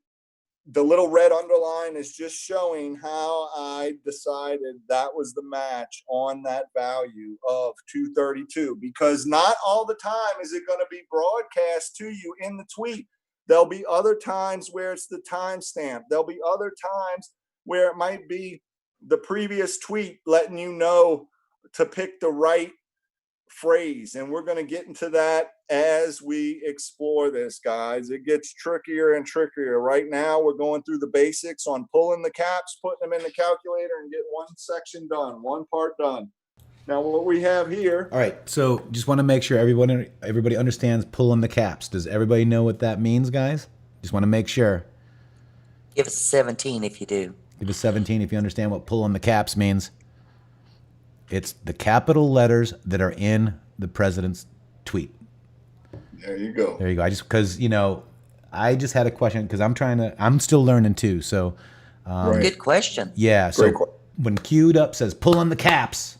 [SPEAKER 3] the little red underline is just showing how I decided that was the match on that value of 232, because not all the time is it going to be broadcast to you in the tweet. There'll be other times where it's the timestamp. There'll be other times where it might be the previous tweet letting you know to pick the right phrase. And we're going to get into that as we explore this, guys. It gets trickier and trickier. Right now, we're going through the basics on pulling the caps, putting them in the calculator, and getting one section done, one part done. Now, what we have here.
[SPEAKER 1] All right, so just want to make sure everybody understands pulling the caps. Does everybody know what that means, guys? Just want to make sure.
[SPEAKER 2] Give us a 17 if you do.
[SPEAKER 1] Give us 17 if you understand what pulling the caps means. It's the capital letters that are in the president's tweet.
[SPEAKER 3] There you go.
[SPEAKER 1] There you go. Because, I just had a question because I'm still learning too. So,
[SPEAKER 3] Right.
[SPEAKER 2] Good question.
[SPEAKER 1] yeah.
[SPEAKER 3] Great
[SPEAKER 1] So when queued up says pulling the caps,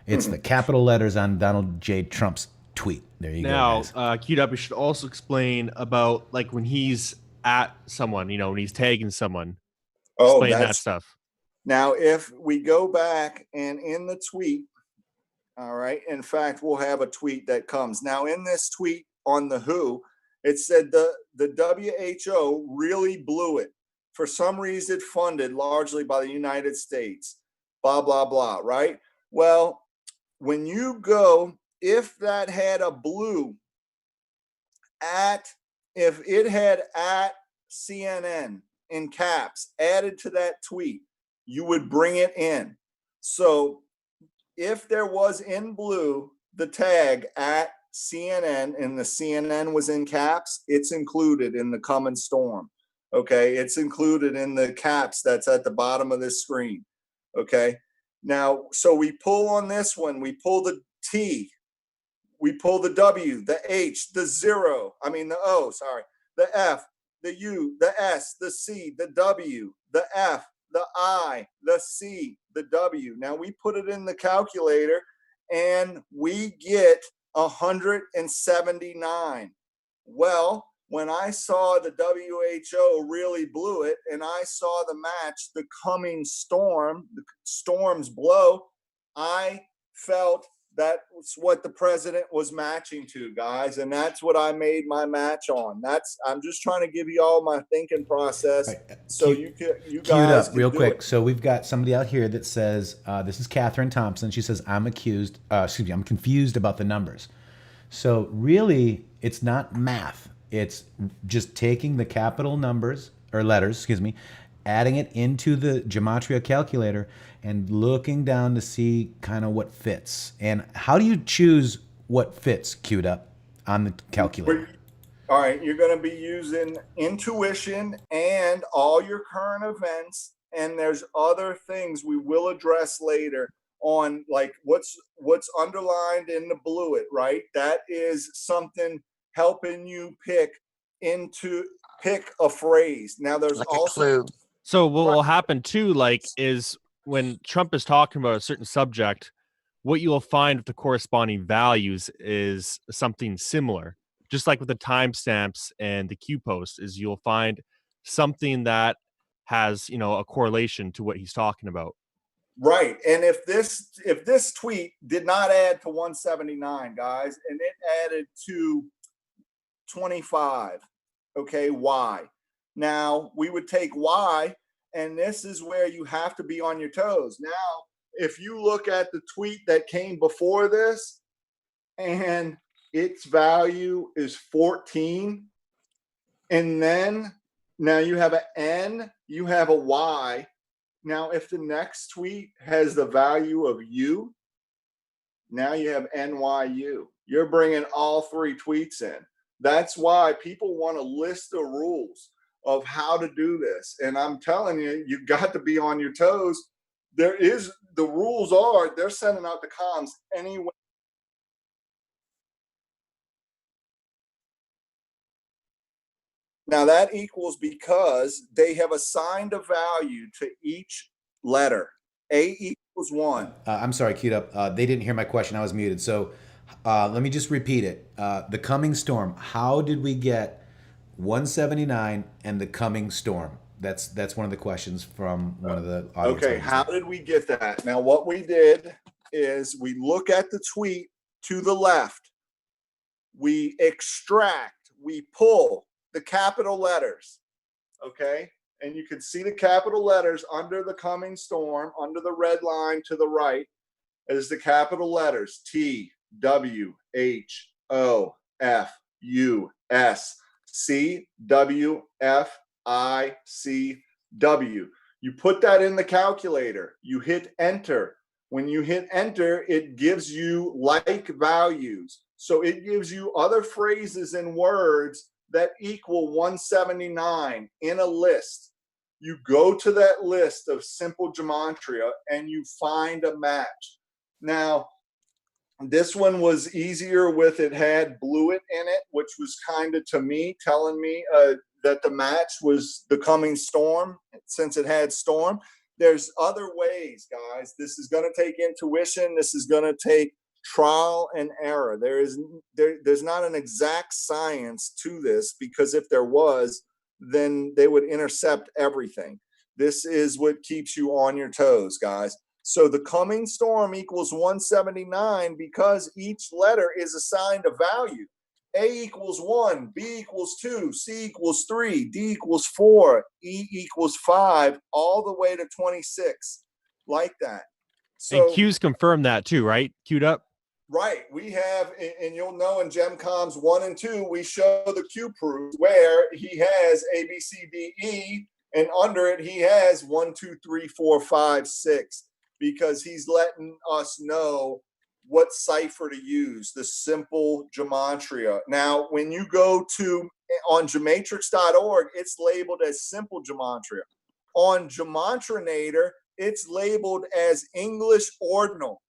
[SPEAKER 1] it's the capital letters on Donald J. Trump's tweet. There you
[SPEAKER 6] Now,
[SPEAKER 1] go, guys.
[SPEAKER 6] queued up, we should also explain about like when he's at someone, when he's tagging someone,
[SPEAKER 3] Oh,
[SPEAKER 6] explain that stuff.
[SPEAKER 3] Now, if we go back and in the tweet, all right, in fact, we'll have a tweet that comes. Now, in this tweet on the WHO, it said the WHO really blew it. For some reason, funded largely by the United States, blah, blah, blah, right? Well, when you go, if that had a blue if it had at CNN in caps added to that tweet, you would bring it in. So if there was in blue the tag at CNN and the CNN was in caps, it's included in the coming storm. Okay, it's included in the caps that's at the bottom of this screen. Okay, now, so we pull on this one, we pull the T, we pull the W, the H, the O, the F, the U, the S, the C, the W, the F, the I, the C, the W. Now we put it in the calculator and we get 179. Well, when I saw the WHO really blew it and I saw the match, the coming storm, the storms blow, I felt that's what the president was matching to, guys. And that's what I made my match on. I'm just trying to give you all my thinking process so you guys
[SPEAKER 1] Queued up
[SPEAKER 3] can
[SPEAKER 1] real
[SPEAKER 3] do
[SPEAKER 1] quick.
[SPEAKER 3] it.
[SPEAKER 1] So we've got somebody out here that says, this is Catherine Thompson. She says, I'm confused about the numbers. So really, it's not math. It's just taking the capital numbers or letters, adding it into the gematria calculator and looking down to see kind of what fits. And how do you choose what fits, queued up, on the calculator?
[SPEAKER 3] All right, you're going to be using intuition and all your current events, and there's other things we will address later on, like what's underlined in the blue it, right? That is something helping you pick a phrase. Now there's
[SPEAKER 2] Like
[SPEAKER 3] also
[SPEAKER 2] a clue.
[SPEAKER 6] So what will happen too, is when Trump is talking about a certain subject, what you will find with the corresponding values is something similar. Just like with the timestamps and the Q post, is you'll find something that has a correlation to what he's talking about.
[SPEAKER 3] right. And if this tweet did not add to 179, guys, and it added to 25, okay, Y. Now we would take Y, and this is where you have to be on your toes. Now, if you look at the tweet that came before this and its value is 14, and then now you have an N, you have a Y. Now, if the next tweet has the value of U, now you have NYU. You're bringing all three tweets in. That's why people want to list the rules of how to do this. And I'm telling you, you got to be on your toes. The rules are they're sending out the comms anyway. Now that equals because they have assigned a value to each letter. A equals 1.
[SPEAKER 1] I'm sorry, queued up. They didn't hear my question. I was muted. So let me just repeat it. The coming storm. How did we get 179 and the coming storm? That's one of the questions from one of the audience.
[SPEAKER 3] Okay, how did we get that? Now, what we did is we look at the tweet to the left. We extract, we pull the capital letters, okay? And you can see the capital letters under the coming storm, under the red line to the right, is the capital letters T, W, H, O, F, U, S, C, W, F, I, C, W. You put that in the calculator, you hit enter. When you hit enter, it gives you like values. So it gives you other phrases and words that equal 179 in a list. You go to that list of simple gematria and you find a match. Now, this one was easier with it had Blewett in it, which was kind of to me telling me that the match was the coming storm since it had storm. There's other ways, guys. This is going to take intuition. This is going to take trial and error. There's not an exact science to this, because if there was, then they would intercept everything. This is what keeps you on your toes, guys. So the coming storm equals 179 because each letter is assigned a value. A equals 1, B equals 2, C equals 3, D equals 4, E equals 5, all the way to 26, like that. So,
[SPEAKER 6] and Q's confirmed that too, right? Queued up.
[SPEAKER 3] Right. We have, and you'll know in GemComs 1 and 2, we show the Q proof where he has A, B, C, D, E, and under it he has 1, 2, 3, 4, 5, 6, because he's letting us know what cipher to use, the simple gematria. Now, when you go to on GEMATRIXX.org, it's labeled as simple gematria. On Gematrinator, it's labeled as English ordinal.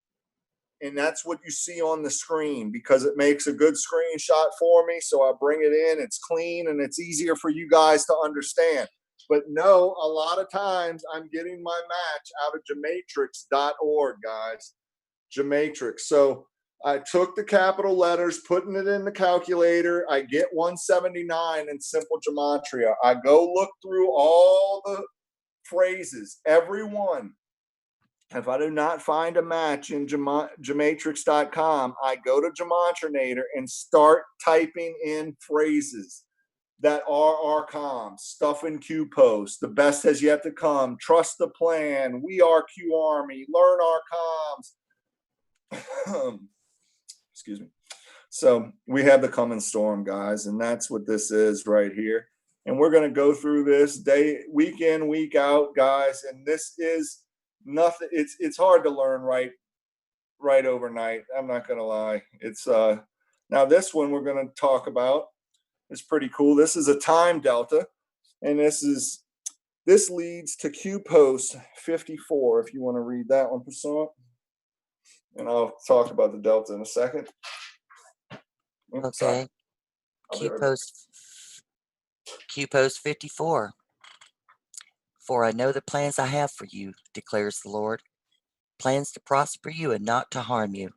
[SPEAKER 3] And that's what you see on the screen because it makes a good screenshot for me. So I bring it in, it's clean, and it's easier for you guys to understand. But no, a lot of times I'm getting my match out of GEMATRIXX.org, guys. GEMATRIXX. So I took the capital letters, putting it in the calculator. I get 179 in simple gematria. I go look through all the phrases, every one. If I do not find a match in GEMATRIXX.com, I go to Gematrinator and start typing in phrases that are our comms, stuff in Q posts, the best has yet to come, trust the plan, we are QArmy, learn our comms. Excuse me. So we have the coming storm, guys, and that's what this is right here. And we're going to go through this day, week in, week out, guys. And this is nothing. It's hard to learn right overnight. I'm not going to lie. It's now this one we're going to talk about. It's pretty cool. This is a time delta, and this leads to Q post 54. If you want to read that one, Prasant, and I'll talk about the delta in a second. Oops,
[SPEAKER 2] Okay. Q post 54. For I know the plans I have for you, declares the Lord. Plans to prosper you and not to harm you.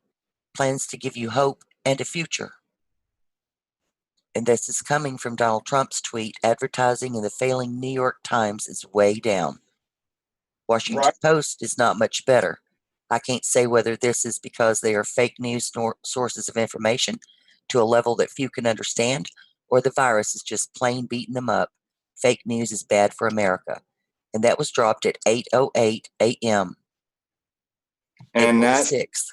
[SPEAKER 2] Plans to give you hope and a future. And this is coming from Donald Trump's tweet advertising in the failing New York Times is way down. Washington Post is not much better. I can't say whether this is because they are fake news sources of information to a level that few can understand, or the virus is just plain beating them up. Fake news is bad for America. And that was dropped at 8:08 a.m.
[SPEAKER 3] And
[SPEAKER 2] April
[SPEAKER 3] that
[SPEAKER 2] 6th.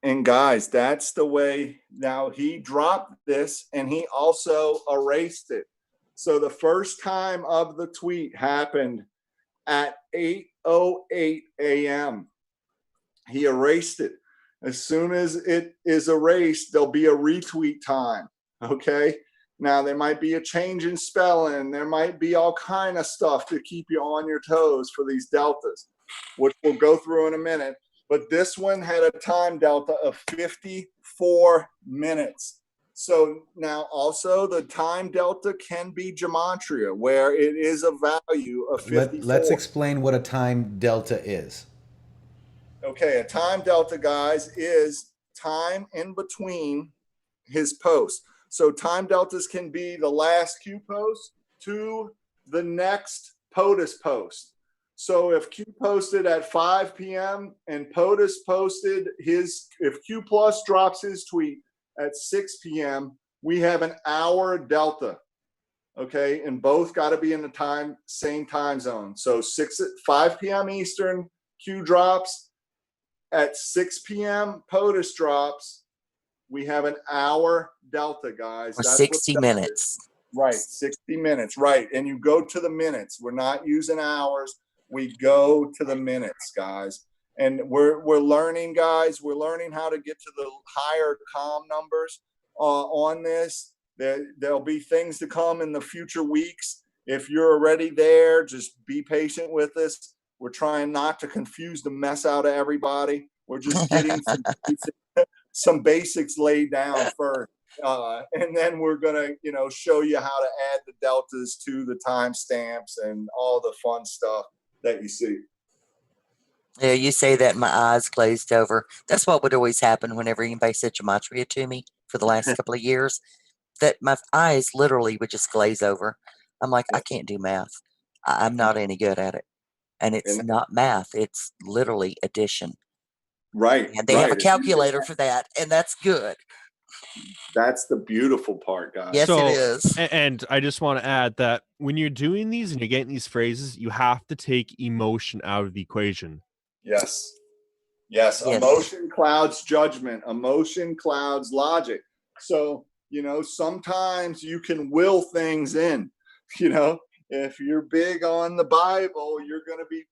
[SPEAKER 3] And guys, that's the way. Now he dropped this and he also erased it. So the first time of the tweet happened at 8:08 a.m. He erased it. As soon as it is erased, there'll be a retweet time. Okay. Now there might be a change in spelling. There might be all kind of stuff to keep you on your toes for these deltas, which we'll go through in a minute. But this one had a time delta of 54 minutes. So now also the time delta can be gematria, where it is a value of 54.
[SPEAKER 1] Let's explain what a time delta is.
[SPEAKER 3] Okay, a time delta, guys, is time in between his posts. So time deltas can be the last Q post to the next POTUS post. So if Q posted at 5 p.m. and POTUS posted if Q plus drops his tweet at 6 p.m., we have an hour delta. Okay, and both got to be in the same time zone. So 5 p.m. Eastern, Q drops. At 6 p.m. POTUS drops. We have an hour delta, guys.
[SPEAKER 2] Or
[SPEAKER 3] That's
[SPEAKER 2] 60
[SPEAKER 3] what
[SPEAKER 2] minutes.
[SPEAKER 3] Right, 60 minutes, right. And you go to the minutes. We're not using hours. We go to the minutes, guys. And we're learning, guys. We're learning how to get to the higher comm numbers on this. There'll be things to come in the future weeks. If you're already there, just be patient with us. We're trying not to confuse the mess out of everybody. We're just getting some basics laid down first. And then we're going to, show you how to add the deltas to the timestamps and all the fun stuff that you see.
[SPEAKER 2] Yeah, you say that and my eyes glazed over. That's what would always happen whenever anybody said gematria to me for the last couple of years, that my eyes literally would just glaze over. I'm like, I can't do math. I'm not any good at it. And it's not math. It's literally addition.
[SPEAKER 3] Right.
[SPEAKER 2] And they have a calculator for that, and that's good.
[SPEAKER 3] That's the beautiful part, guys.
[SPEAKER 2] Yes, it is.
[SPEAKER 6] And I just want to add that when you're doing these and you're getting these phrases, you have to take emotion out of the equation.
[SPEAKER 3] Yes. Emotion clouds judgment. Emotion clouds logic. So, sometimes you can will things in. If you're big on the Bible, you're going to be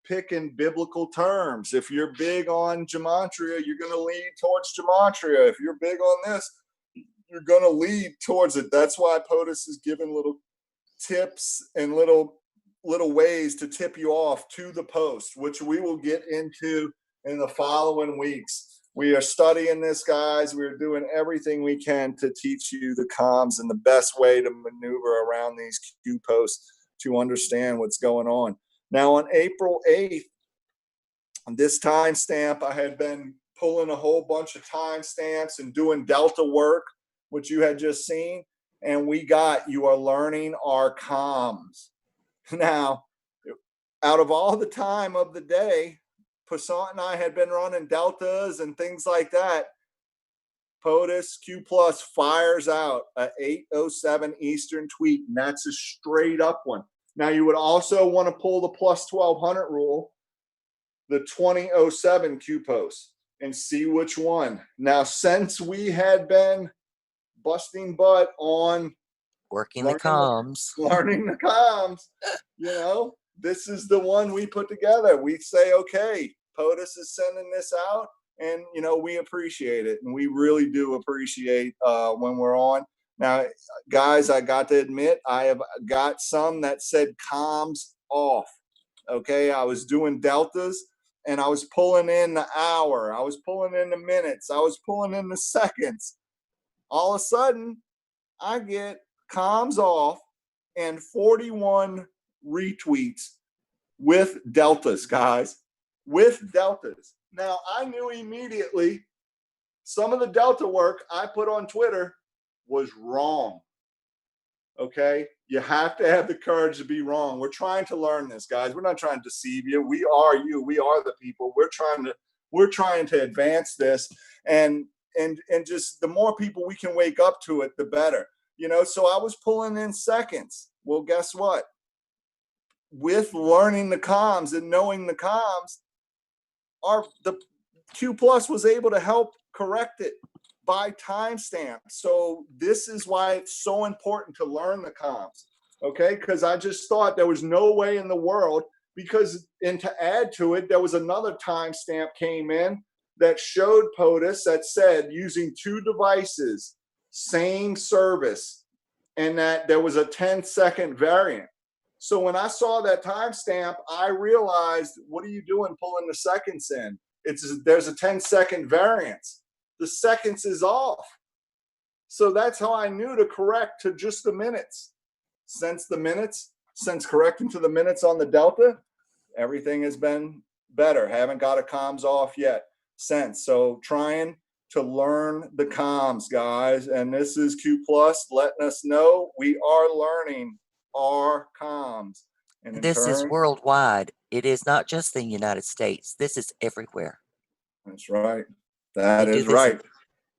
[SPEAKER 3] picking biblical terms. If you're big on gematria, you're going to lead towards gematria. If you're big on this, you're going to lead towards it. That's why POTUS is giving little tips and little ways to tip you off to the post, which we will get into in the following weeks. We are studying this, guys. We're doing everything we can to teach you the comms and the best way to maneuver around these Q posts to understand what's going on. Now, on April 8th, on this timestamp, I had been pulling a whole bunch of timestamps and doing delta work, which you had just seen, and we got you are learning our comms. Now, out of all the time of the day, Passant and I had been running deltas and things like that. POTUS Q Plus fires out a 8:07 Eastern tweet, and that's a straight up one. Now, you would also want to pull the plus 1200 rule, the 20:07 Q post, and see which one. Now, since we had been busting butt on
[SPEAKER 2] learning the
[SPEAKER 3] comms, this is the one we put together. We say, okay, POTUS is sending this out, and we appreciate it, and we really do appreciate when we're on. Now, guys, I got to admit, I have got some that said comms off. Okay, I was doing deltas, and I was pulling in the hour, I was pulling in the minutes, I was pulling in the seconds. All of a sudden, I get comms off and 41 retweets with deltas, guys, with deltas. Now, I knew immediately some of the delta work I put on Twitter was wrong. Okay, you have to have the courage to be wrong. We're trying to learn this, guys. We're not trying to deceive you. We are you. We are the people. We're trying to advance this, and just the more people we can wake up to it, the better. So I was pulling in seconds. Well, guess what? With learning the comms and knowing the comms, the Q Plus was able to help correct it by timestamp. So this is why it's so important to learn the comms, okay? Because I just thought there was no way in the world, and to add to it, there was another timestamp came in that showed POTUS that said using 2 devices, same service, and that there was a 10-second variant. So when I saw that timestamp, I realized, what are you doing pulling the seconds in? There's a 10-second variance. The seconds is off. So that's how I knew to correct to just the minutes. Since correcting to the minutes on the delta, everything has been better. Haven't got a comms off yet since. So trying to learn the comms, guys. And this is Q Plus letting us know we are learning our comms. And
[SPEAKER 2] this is worldwide. It is not just the United States. This is everywhere.
[SPEAKER 3] That's right. That is right.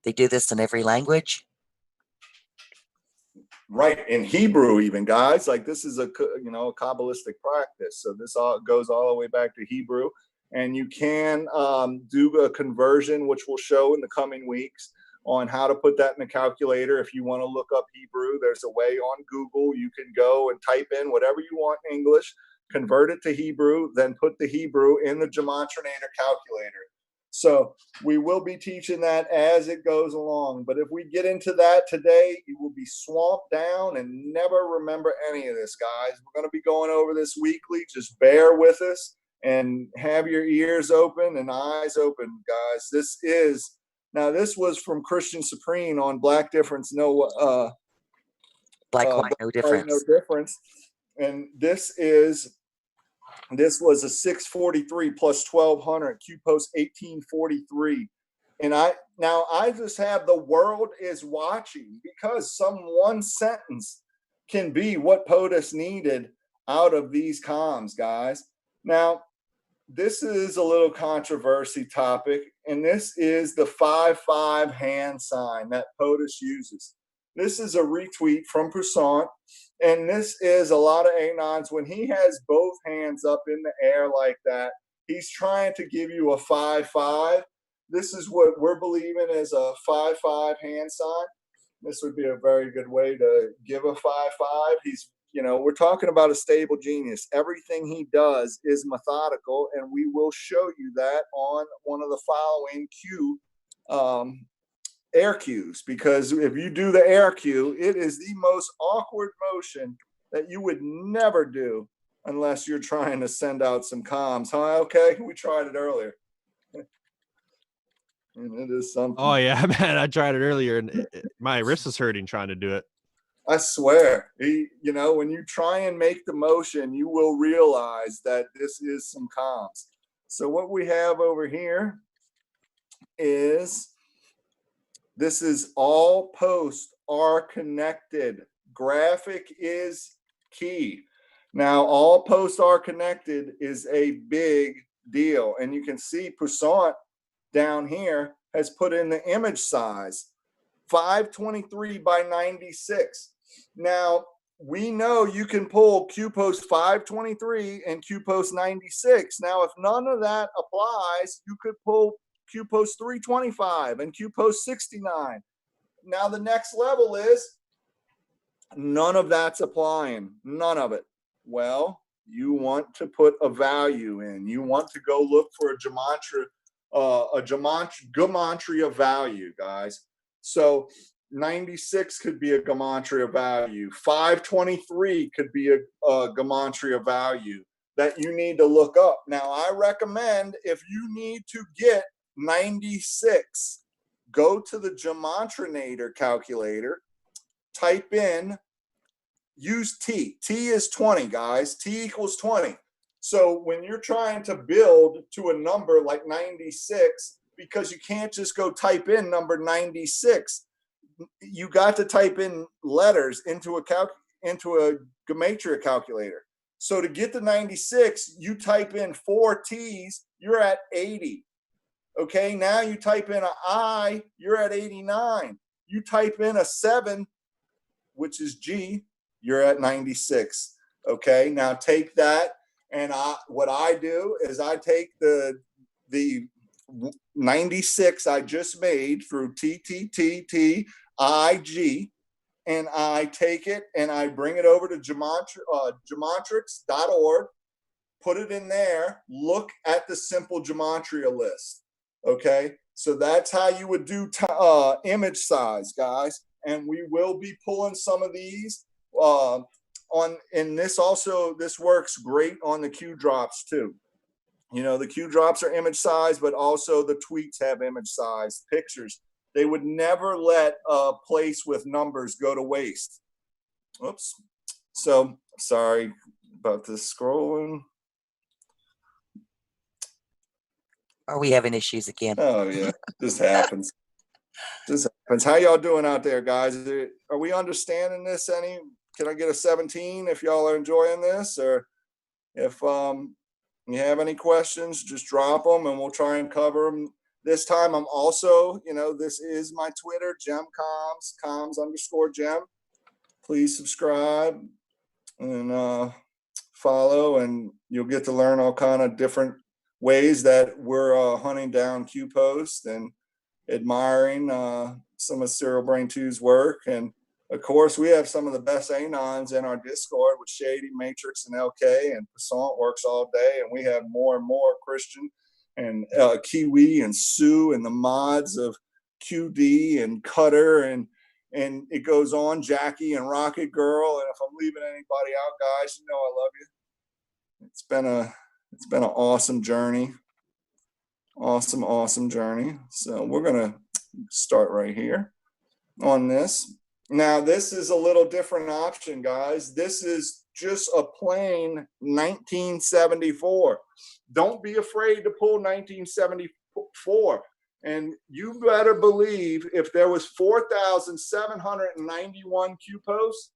[SPEAKER 2] They do this in every language.
[SPEAKER 3] Right, in Hebrew even, guys. Like this is a Kabbalistic practice. So this all goes all the way back to Hebrew, and you can do a conversion, which we'll show in the coming weeks on how to put that in the calculator. If you want to look up Hebrew, there's a way on Google. You can go and type in whatever you want in English, convert it to Hebrew, then put the Hebrew in the Gematrinator calculator. So we will be teaching that as it goes along. But if we get into that today, you will be swamped down and never remember any of this, guys. We're going to be going over this weekly. Just bear with us and have your ears open and eyes open, guys. This was from Christian Supreme on Black Difference,
[SPEAKER 2] Black, white, no difference.
[SPEAKER 3] No difference. And this was a 643 plus 1200 Q post 1843. And I just have the world is watching, because some one sentence can be what POTUS needed out of these comms, guys. Now, this is a little controversy topic, and this is the 5-5 hand sign that POTUS uses. This is a retweet from Poussin, and this is a lot of anons. When he has both hands up in the air like that, he's trying to give you a 5-5. This is what we're believing is a 5-5 hand sign. This would be a very good way to give a 5-5. We're talking about a stable genius. Everything he does is methodical, and we will show you that on one of the following air cues, because if you do the air cue, it is the most awkward motion that you would never do unless you're trying to send out some comms. Huh? Okay, we tried it earlier. And it is something.
[SPEAKER 6] Oh yeah, man, I tried it earlier and my wrist is hurting trying to do it.
[SPEAKER 3] I swear, when you try and make the motion, you will realize that this is some comms. So what we have over here is, this is all posts are connected. Graphic is key. Now, all posts are connected is a big deal. And you can see Poussin down here has put in the image size, 523 by 96. Now, we know you can pull Q post 523 and Q post 96. Now, if none of that applies, you could pull Q post 325 and Q post 69. Now the next level is none of that's applying. None of it. Well, you want to put a value in. You want to go look for a gematria value, guys. So 96 could be a gematria value. 523 could be a gematria value that you need to look up. Now, I recommend, if you need to get 96, go to the Gematrinator calculator, type in, use T. T is 20, guys. T equals 20. So when you're trying to build to a number like 96, because you can't just go type in number 96, you got to type in letters into a gematria calculator. So to get to 96, you type in 4 T's, you're at 80. Okay, now you type in an I, you're at 89. You type in a 7, which is G, you're at 96. Okay, now take that, and what I do is I take the 96 I just made through TTTTIG, and I take it and I bring it over to Gematrixx.org, put it in there, look at the simple gematria list. Okay, so that's how you would do image size, guys. And we will be pulling some of these this works great on the Q drops too. The Q drops are image size, but also the tweets have image size pictures. They would never let a place with numbers go to waste. Oops. So sorry about this scrolling.
[SPEAKER 2] Are we having issues again?
[SPEAKER 3] Oh yeah, this happens. This happens. How y'all doing out there, guys? Are we understanding this any? Can I get a 17 if y'all are enjoying this? Or if you have any questions, just drop them and we'll try and cover them. This time I'm also, this is my Twitter, GemComms, comms_Gem. please subscribe and follow, and you'll get to learn all kind of different ways that we're hunting down Q posts and admiring some of Cyril Brain 2's work. And of course, we have some of the best Anons in our Discord with Shady, Matrix, and LK, and Passant works all day. And we have more and more Christian and Kiwi and Sue and the mods of QD and Cutter, and it goes on, Jackie and Rocket Girl. And if I'm leaving anybody out, guys, you know I love you. It's been an awesome journey. Awesome journey. So we're gonna start right here on this. Now, this is a little different option, guys. This is just a plain 1974. Don't be afraid to pull 1974. And you better believe if there was 4,791 Q posts,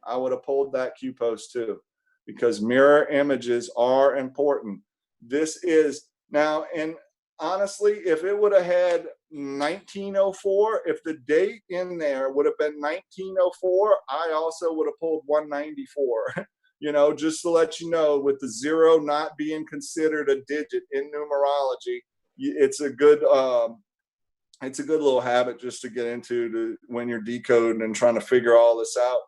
[SPEAKER 3] I would have pulled that Q post too, because mirror images are important. This is now, and honestly, if it would have had 1904, if the date in there would have been 1904, I also would have pulled 194. You know, just to let you know, with the 0 not being considered a digit in numerology, it's a good little habit just to get into when you're decoding and trying to figure all this out.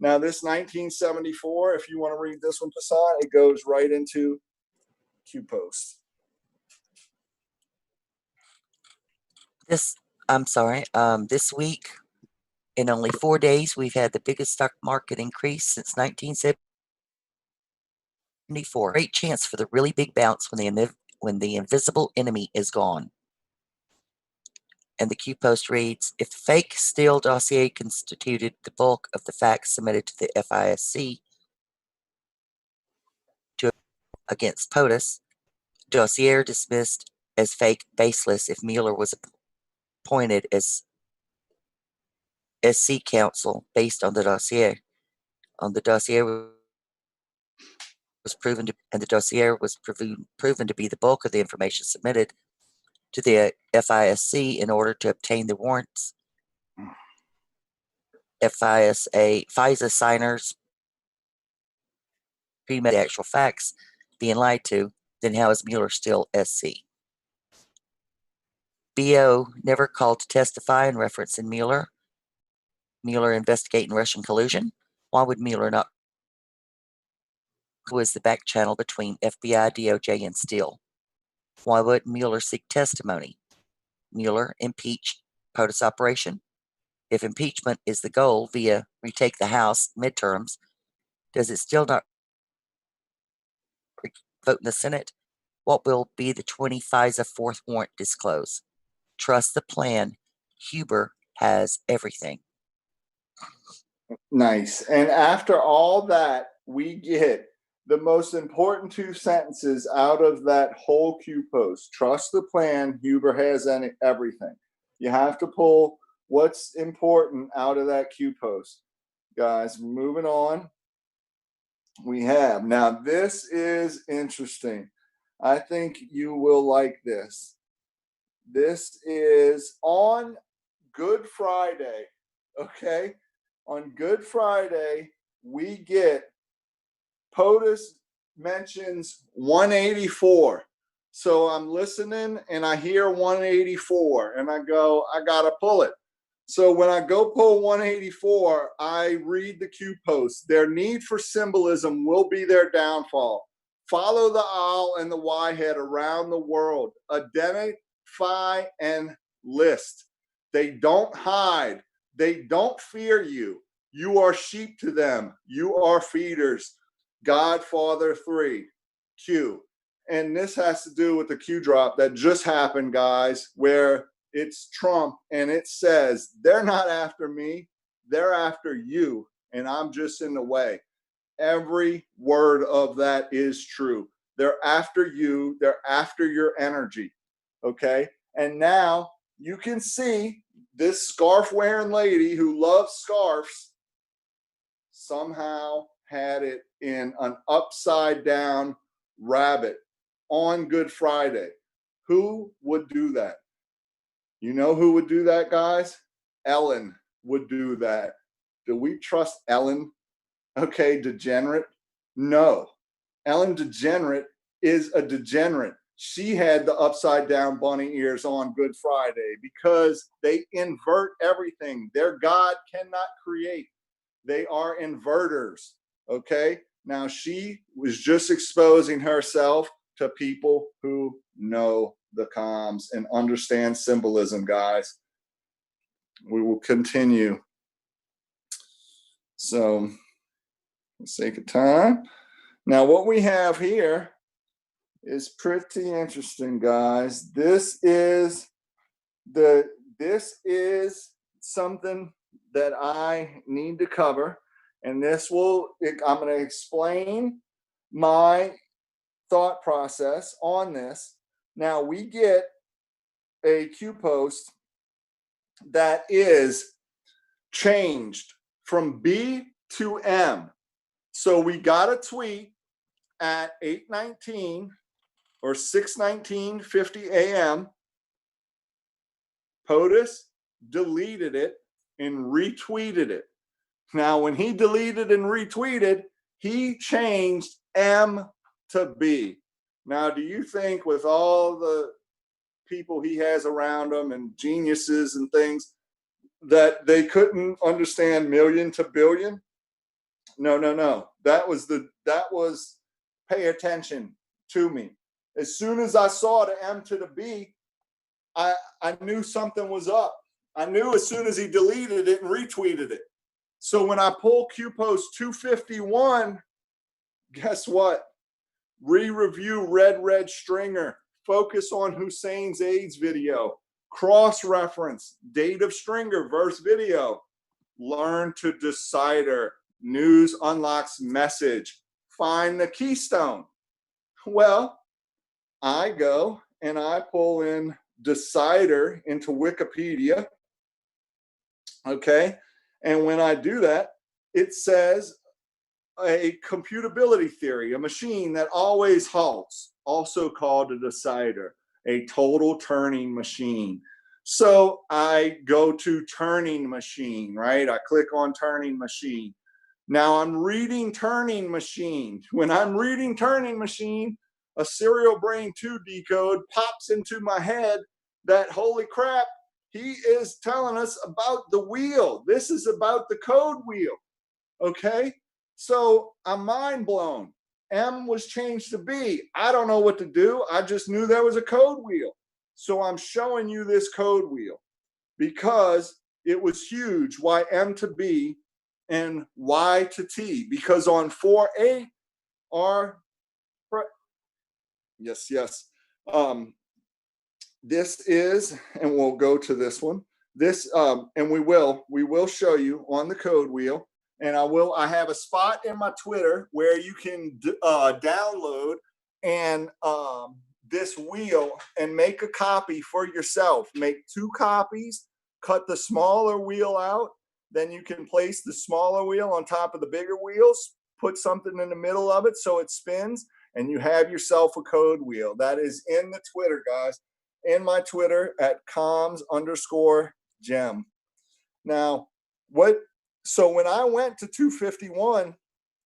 [SPEAKER 3] Now, this 1974, if you want to read this one, Passant, it goes right into Q post.
[SPEAKER 2] This week, in only 4 days, we've had the biggest stock market increase since 1974. Great chance for the really big bounce when the invisible enemy is gone. And the Q post reads, if the fake Steele dossier constituted the bulk of the facts submitted to the FISC against POTUS, dossier dismissed as fake, baseless if Mueller was appointed as SC counsel based on the dossier. The dossier was proven to be the bulk of the information submitted to the FISC in order to obtain the warrants. FISA signers the actual facts being lied to, then how is Mueller still SC? BO never called to testify in reference in Mueller investigating Russian collusion. Why would Mueller not? Who is the back channel between FBI, DOJ, and Steele? Why would Mueller seek testimony? Mueller impeached POTUS operation. If impeachment is the goal via retake the House midterms, does it still not vote in the Senate? What will be the 20 FISA fourth warrant disclose? Trust the plan. Huber has everything.
[SPEAKER 3] Nice. And after all that, we get the most important 2 sentences out of that whole Q post. Trust the plan. Huber has everything. You have to pull what's important out of that Q post. Guys, moving on. We have, now this is interesting. I think you will like this. This is on Good Friday, okay? On Good Friday, we get POTUS mentions 184. So I'm listening and I hear 184 and I go, I gotta pull it. So when I go pull 184, I read the Q post. Their need for symbolism will be their downfall. Follow the owl and the Y head around the world. Identify and list. They don't hide. They don't fear you. You are sheep to them. You are feeders. Godfather 3, Q. And this has to do with the Q drop that just happened, guys, where it's Trump and it says, they're not after me, they're after you, and I'm just in the way. Every word of that is true. They're after you, they're after your energy, okay? And now you can see this scarf-wearing lady who loves scarves somehow had it in an upside-down rabbit on Good Friday. Who would do that? You know who would do that, guys? Ellen would do that. Do we trust Ellen? Okay, degenerate? No. Ellen DeGenerate is a degenerate. She had the upside down bunny ears on Good Friday because they invert everything. Their God cannot create. They are inverters. Okay. Now she was just exposing herself to people who know the comms and understand symbolism, guys. We will continue. So, for the sake of time. Now, what we have here is pretty interesting, guys. This is something that I need to cover, and I'm going to explain my thought process on this. Now, we get a Q post that is changed from B to M. So we got a tweet at 8:19 or 6:19:50 a.m. POTUS deleted it and retweeted it. Now, when he deleted and retweeted, he changed M to B. Now, do you think with all the people he has around him and geniuses and things that they couldn't understand million to billion? No. That was pay attention to me. As soon as I saw the M to the B, I knew something was up. I knew as soon as he deleted it and retweeted it. So when I pull Q post 251, guess what? Re-review Red Stringer. Focus on Hussein's AIDS video. Cross-reference date of Stringer verse video. Learn to decider. News unlocks message. Find the keystone. Well, I go and I pull in decider into Wikipedia. Okay. And when I do that, it says a computability theory, a machine that always halts, also called a decider, a total turning machine. So I go to turning machine, right? I click on turning machine. Now I'm reading turning machine. When I'm reading turning machine, a serial brain 2 decode pops into my head that, holy crap, he is telling us about the wheel. This is about the code wheel. Okay. So I'm mind blown. M was changed to B. I don't know what to do. I just knew there was a code wheel. So I'm showing you this code wheel because it was huge. Why M to B and Y to T? Because on 4-8 are, yes. This is, and we'll go to this one. This, and we will show you on the code wheel. And I have a spot in my Twitter where you can download and this wheel and make a copy for yourself. Make 2 copies, cut the smaller wheel out. Then you can place the smaller wheel on top of the bigger wheels, put something in the middle of it so it spins, and you have yourself a code wheel. That is in the Twitter, guys. In my Twitter at comms_gem. Now, so when I went to 251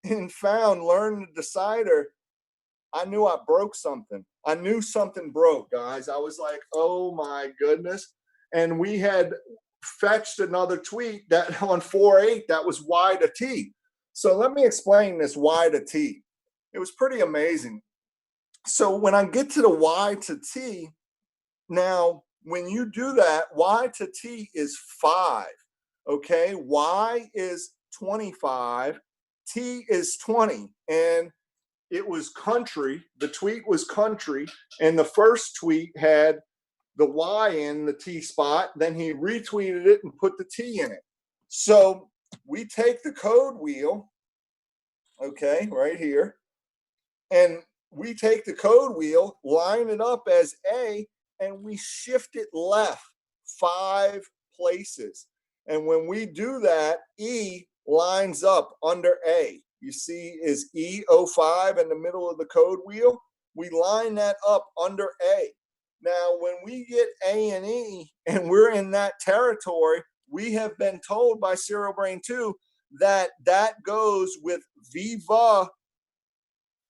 [SPEAKER 3] and found learn the decider, I knew I broke something. I knew something broke, guys. I was like, oh my goodness. And we had fetched another tweet that on 4-8 that was Y to T. So let me explain this Y to T. It was pretty amazing. So when I get to the Y to T, now when you do that, Y to T is 5. Okay, Y is 25, T is 20, and it was country. The tweet was country, and the first tweet had the Y in the T spot. Then he retweeted it and put the T in it. So we take the code wheel, okay, right here, and we take the code wheel, line it up as A, and we shift it left 5 places. And when we do that, E lines up under A. You see is E05 in the middle of the code wheel? We line that up under A. Now, when we get A and E and we're in that territory, we have been told by Serial Brain 2 that goes with Viva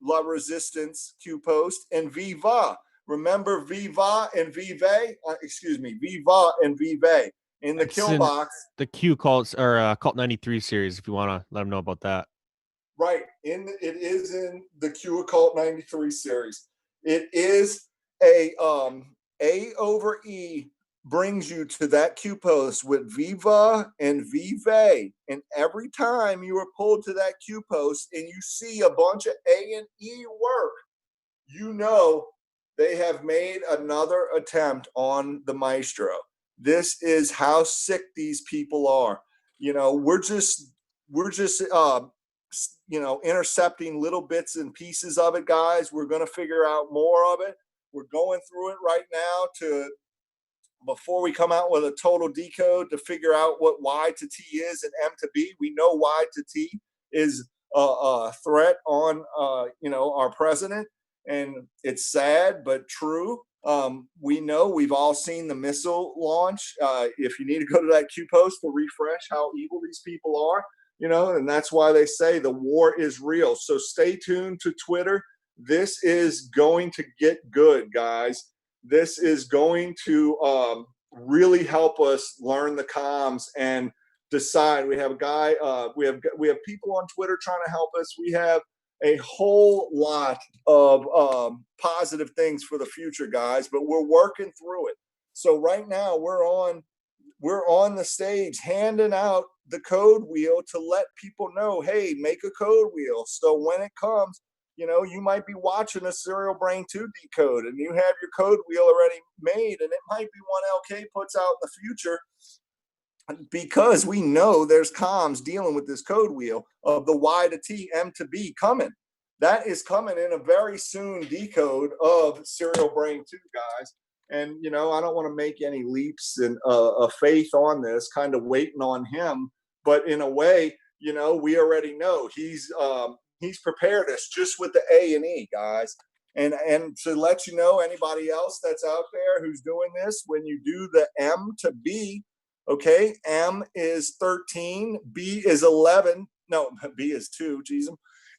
[SPEAKER 3] La Resistance Q post and Viva. Remember Viva and Vive? Viva and Vive in the kill box.
[SPEAKER 6] The Q cults or Cult 93 series, if you want to let them know about that.
[SPEAKER 3] Right. It is in the Q Occult 93 series. It is A over E brings you to that Q post with Viva and Vive. And every time you are pulled to that Q post and you see a bunch of A and E work, you know they have made another attempt on the Maestro. This is how sick these people are. You know, we're just intercepting little bits and pieces of it, guys. We're going to figure out more of it. We're going through it right now before we come out with a total decode to figure out what Y to T is and M to B. We know Y to T is a threat on, our president. And it's sad, but true. We know we've all seen the missile launch. If you need to go to that Q post to refresh how evil these people are, and that's why they say the war is real. So stay tuned to Twitter. This is going to get good, guys. This is going to really help us learn the comms and decide. We have a guy, we have people on Twitter trying to help us. We have a whole lot of positive things for the future, guys, but we're working through it. So right now we're on the stage handing out the code wheel to let people know, hey, make a code wheel. So when it comes, you might be watching a Serial Brain 2 decode and you have your code wheel already made, and it might be one LK puts out in the future, because we know there's comms dealing with this code wheel of the Y to T, M to B coming. That is coming in a very soon decode of Serial Brain 2, guys. And, I don't want to make any leaps in faith on this, kind of waiting on him. But in a way, we already know he's prepared us just with the A and E, guys. And to let you know, anybody else that's out there who's doing this, when you do the M to B, okay, M is 13, B is 11. No, B is 2, geez.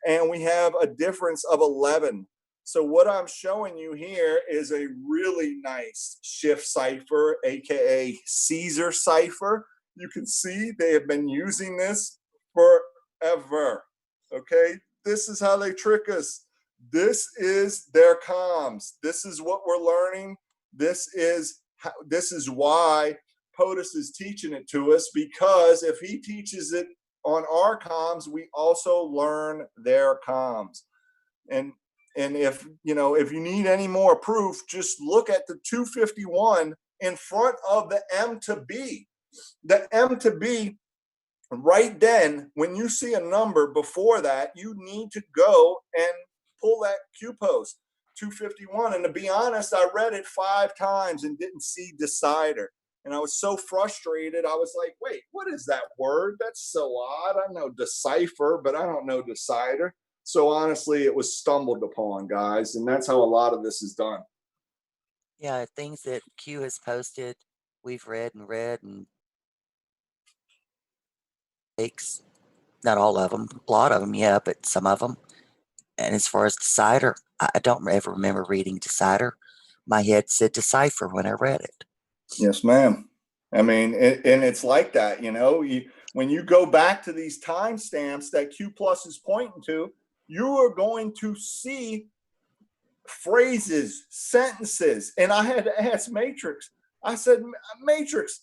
[SPEAKER 3] And we have a difference of 11. So what I'm showing you here is a really nice shift cipher, aka Caesar cipher. You can see they have been using this forever. Okay, this is how they trick us. This is their comms. This is what we're learning. This is why POTUS is teaching it to us, because if he teaches it on our comms, we also learn their comms. And if you need any more proof, just look at the 251 in front of the M to B. The M to B, right then, when you see a number before that, you need to go and pull that Q post, 251. And to be honest, I read it 5 times and didn't see decider. And I was so frustrated. I was like, wait, what is that word? That's so odd. I know decipher, but I don't know decider. So honestly, it was stumbled upon, guys. And that's how a lot of this is done.
[SPEAKER 2] Yeah, things that Q has posted, we've read and takes, not all of them, a lot of them, yeah, but some of them. And as far as decider, I don't ever remember reading decider. My head said decipher when I read it.
[SPEAKER 3] Yes, ma'am. I mean, and it's like that, when you go back to these timestamps that Q plus is pointing to, you are going to see phrases, sentences. And I had to ask Matrix. I said, Matrix,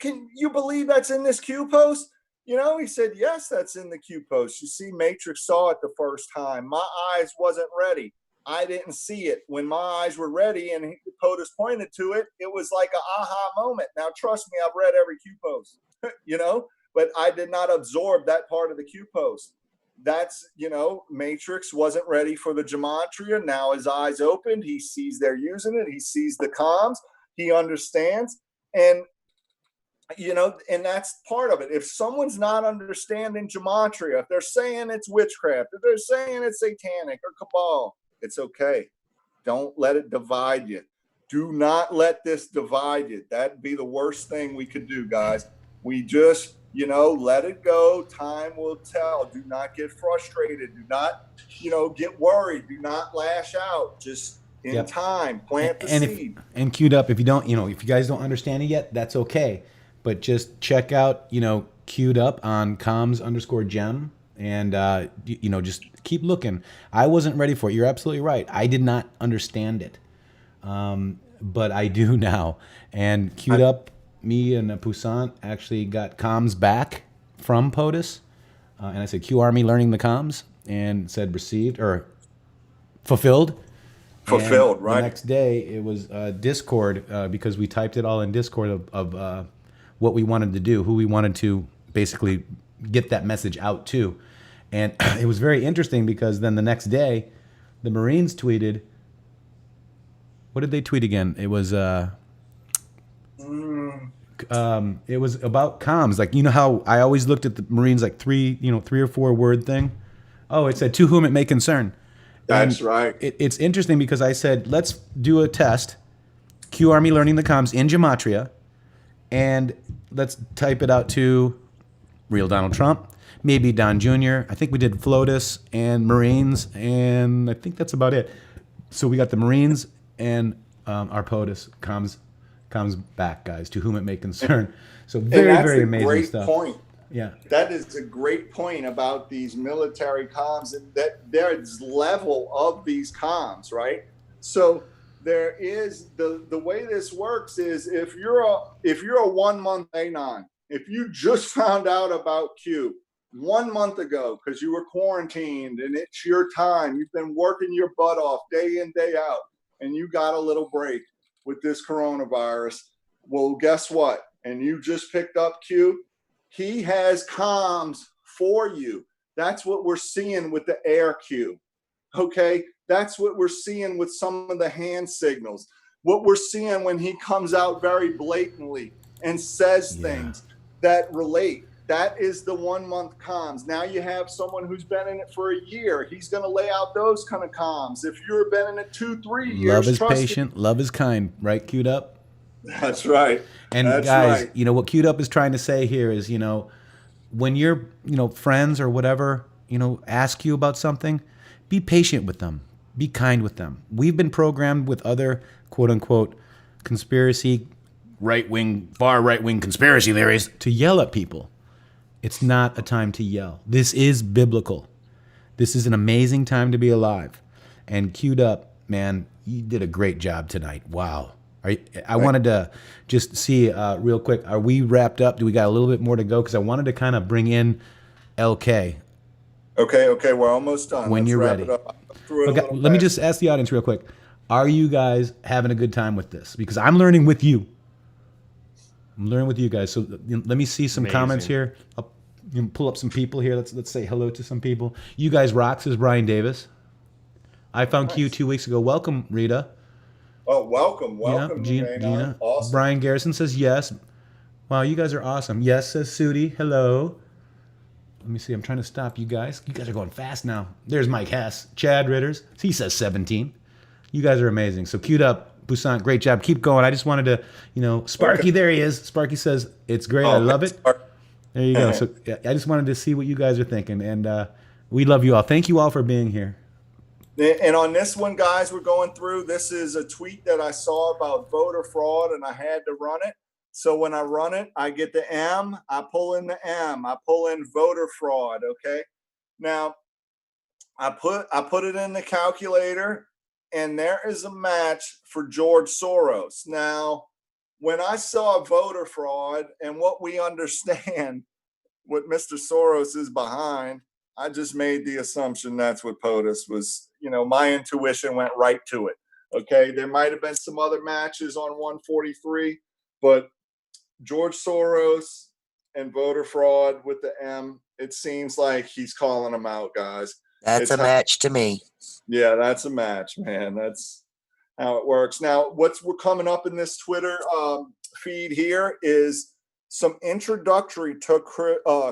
[SPEAKER 3] can you believe that's in this Q post? He said, yes, that's in the Q post. You see, Matrix saw it the first time. My eyes wasn't ready. I didn't see it. When my eyes were ready and POTUS pointed to it, it was like an aha moment. Now, trust me, I've read every Q post, but I did not absorb that part of the Q post. That's, Matrix wasn't ready for the gematria. Now his eyes opened. He sees they're using it. He sees the comms. He understands. And, and that's part of it. If someone's not understanding gematria, if they're saying it's witchcraft, if they're saying it's satanic or cabal, it's okay. Don't let it divide you. Do not let this divide you. That'd be the worst thing we could do, guys. We just You know, let it go. Time will tell. Do not get frustrated. Do not, you know, get worried. Do not lash out. Just in
[SPEAKER 1] Yep.
[SPEAKER 3] time, plant the
[SPEAKER 1] and
[SPEAKER 3] seed.
[SPEAKER 1] and queued up, if you don't, if you guys don't understand it yet, that's okay. But just check out, queued up on comms_gem, and just keep looking. I wasn't ready for it. You're absolutely right. I did not understand it, but I do now. And queued up, me and Poussin actually got comms back from POTUS, and I said QArmy learning the comms, and said received or fulfilled.
[SPEAKER 3] Fulfilled,
[SPEAKER 1] And
[SPEAKER 3] right?
[SPEAKER 1] The next day, it was Discord, because we typed it all in Discord of what we wanted to do, who we wanted to basically get that message out to. And it was very interesting because then the next day, the Marines tweeted. What did they tweet again? It was about comms. Like, how I always looked at the Marines like three or four word thing. Oh, it said, "To whom it may concern."
[SPEAKER 3] That's
[SPEAKER 1] And
[SPEAKER 3] right.
[SPEAKER 1] It's interesting because I said, let's do a test, QArmy learning the comms in Gematria, and let's type it out to real Donald Trump, maybe Don Jr. I think we did FLOTUS and Marines, and I think that's about it. So we got the Marines and our POTUS comms back, guys, to whom it may concern. So very amazing
[SPEAKER 3] great
[SPEAKER 1] stuff.
[SPEAKER 3] Point.
[SPEAKER 1] Yeah.
[SPEAKER 3] That is a great point about these military comms, and that there's level of these comms, right? So there is the way this works is if you're a 1 month anon, if you just found out about Q 1 month ago because you were quarantined and it's your time, you've been working your butt off day in, day out, and you got a little break with this coronavirus. Well, guess what? And you just picked up Q. He has comms for you. That's what we're seeing with the air cue. Okay. That's what we're seeing with some of the hand signals. What we're seeing when he comes out very blatantly and says things that relate. That is the 1 month comms. Now you have someone who's been in it for a year. He's going to lay out those kind of comms. If you've been in it 2-3 years,
[SPEAKER 1] Love is patient, love is kind, right? Queued up.
[SPEAKER 3] That's right.
[SPEAKER 1] And
[SPEAKER 3] That's
[SPEAKER 1] guys,
[SPEAKER 3] right.
[SPEAKER 1] what Queued Up is trying to say here is, when your, friends or whatever, ask you about something, be patient with them. Be kind with them. We've been programmed with other quote unquote conspiracy, far right wing conspiracy theories to yell at people. It's not a time to yell. This is biblical. This is an amazing time to be alive. And Queued Up, man, you did a great job tonight. Wow. I wanted to just see real quick, are we wrapped up? Do we got a little bit more to go? Because I wanted to kind of bring in LK.
[SPEAKER 3] Okay, we're almost done.
[SPEAKER 1] When
[SPEAKER 3] Let's
[SPEAKER 1] you're
[SPEAKER 3] wrap
[SPEAKER 1] ready.
[SPEAKER 3] it up.
[SPEAKER 1] Let me just ask the audience real quick. Are you guys having a good time with this? Because I'm learning with you. I'm learning with you guys. So let me see some comments here. I'll pull up some people here. Let's say hello to some people. You guys rock, says Brian Davis. I found Q 2 weeks ago. Welcome, Rita.
[SPEAKER 3] Oh, welcome.
[SPEAKER 1] Gina.
[SPEAKER 3] Awesome.
[SPEAKER 1] Brian Garrison says yes. Wow, you guys are awesome. Yes, says Sudi. Hello. Let me see. I'm trying to stop you guys. You guys are going fast now. There's Mike Hess. Chad Ritters. He says 17. You guys are amazing. So Queued Up, Busan, great job. Keep going. I just wanted to, Sparky, there he is. Sparky says, it's great. I love it. There you go. So I just wanted to see what you guys are thinking. And we love you all. Thank you all for being here.
[SPEAKER 3] And on this one, guys, we're going through, this is a tweet that I saw about voter fraud, and I had to run it. So when I run it, I get the M, I pull in the M, I pull in voter fraud, okay? Now, I put it in the calculator, and there is a match for George Soros. Now, when I saw voter fraud and what we understand, what Mr. Soros is behind, I just made the assumption that's what POTUS was. My intuition went right to it. Okay, there might have been some other matches on 143, but George Soros and voter fraud with the M, it seems like he's calling them out, guys.
[SPEAKER 2] That's a match to me.
[SPEAKER 3] Yeah, that's a match, man. That's how it works. Now, we're coming up in this Twitter feed here is some introductory to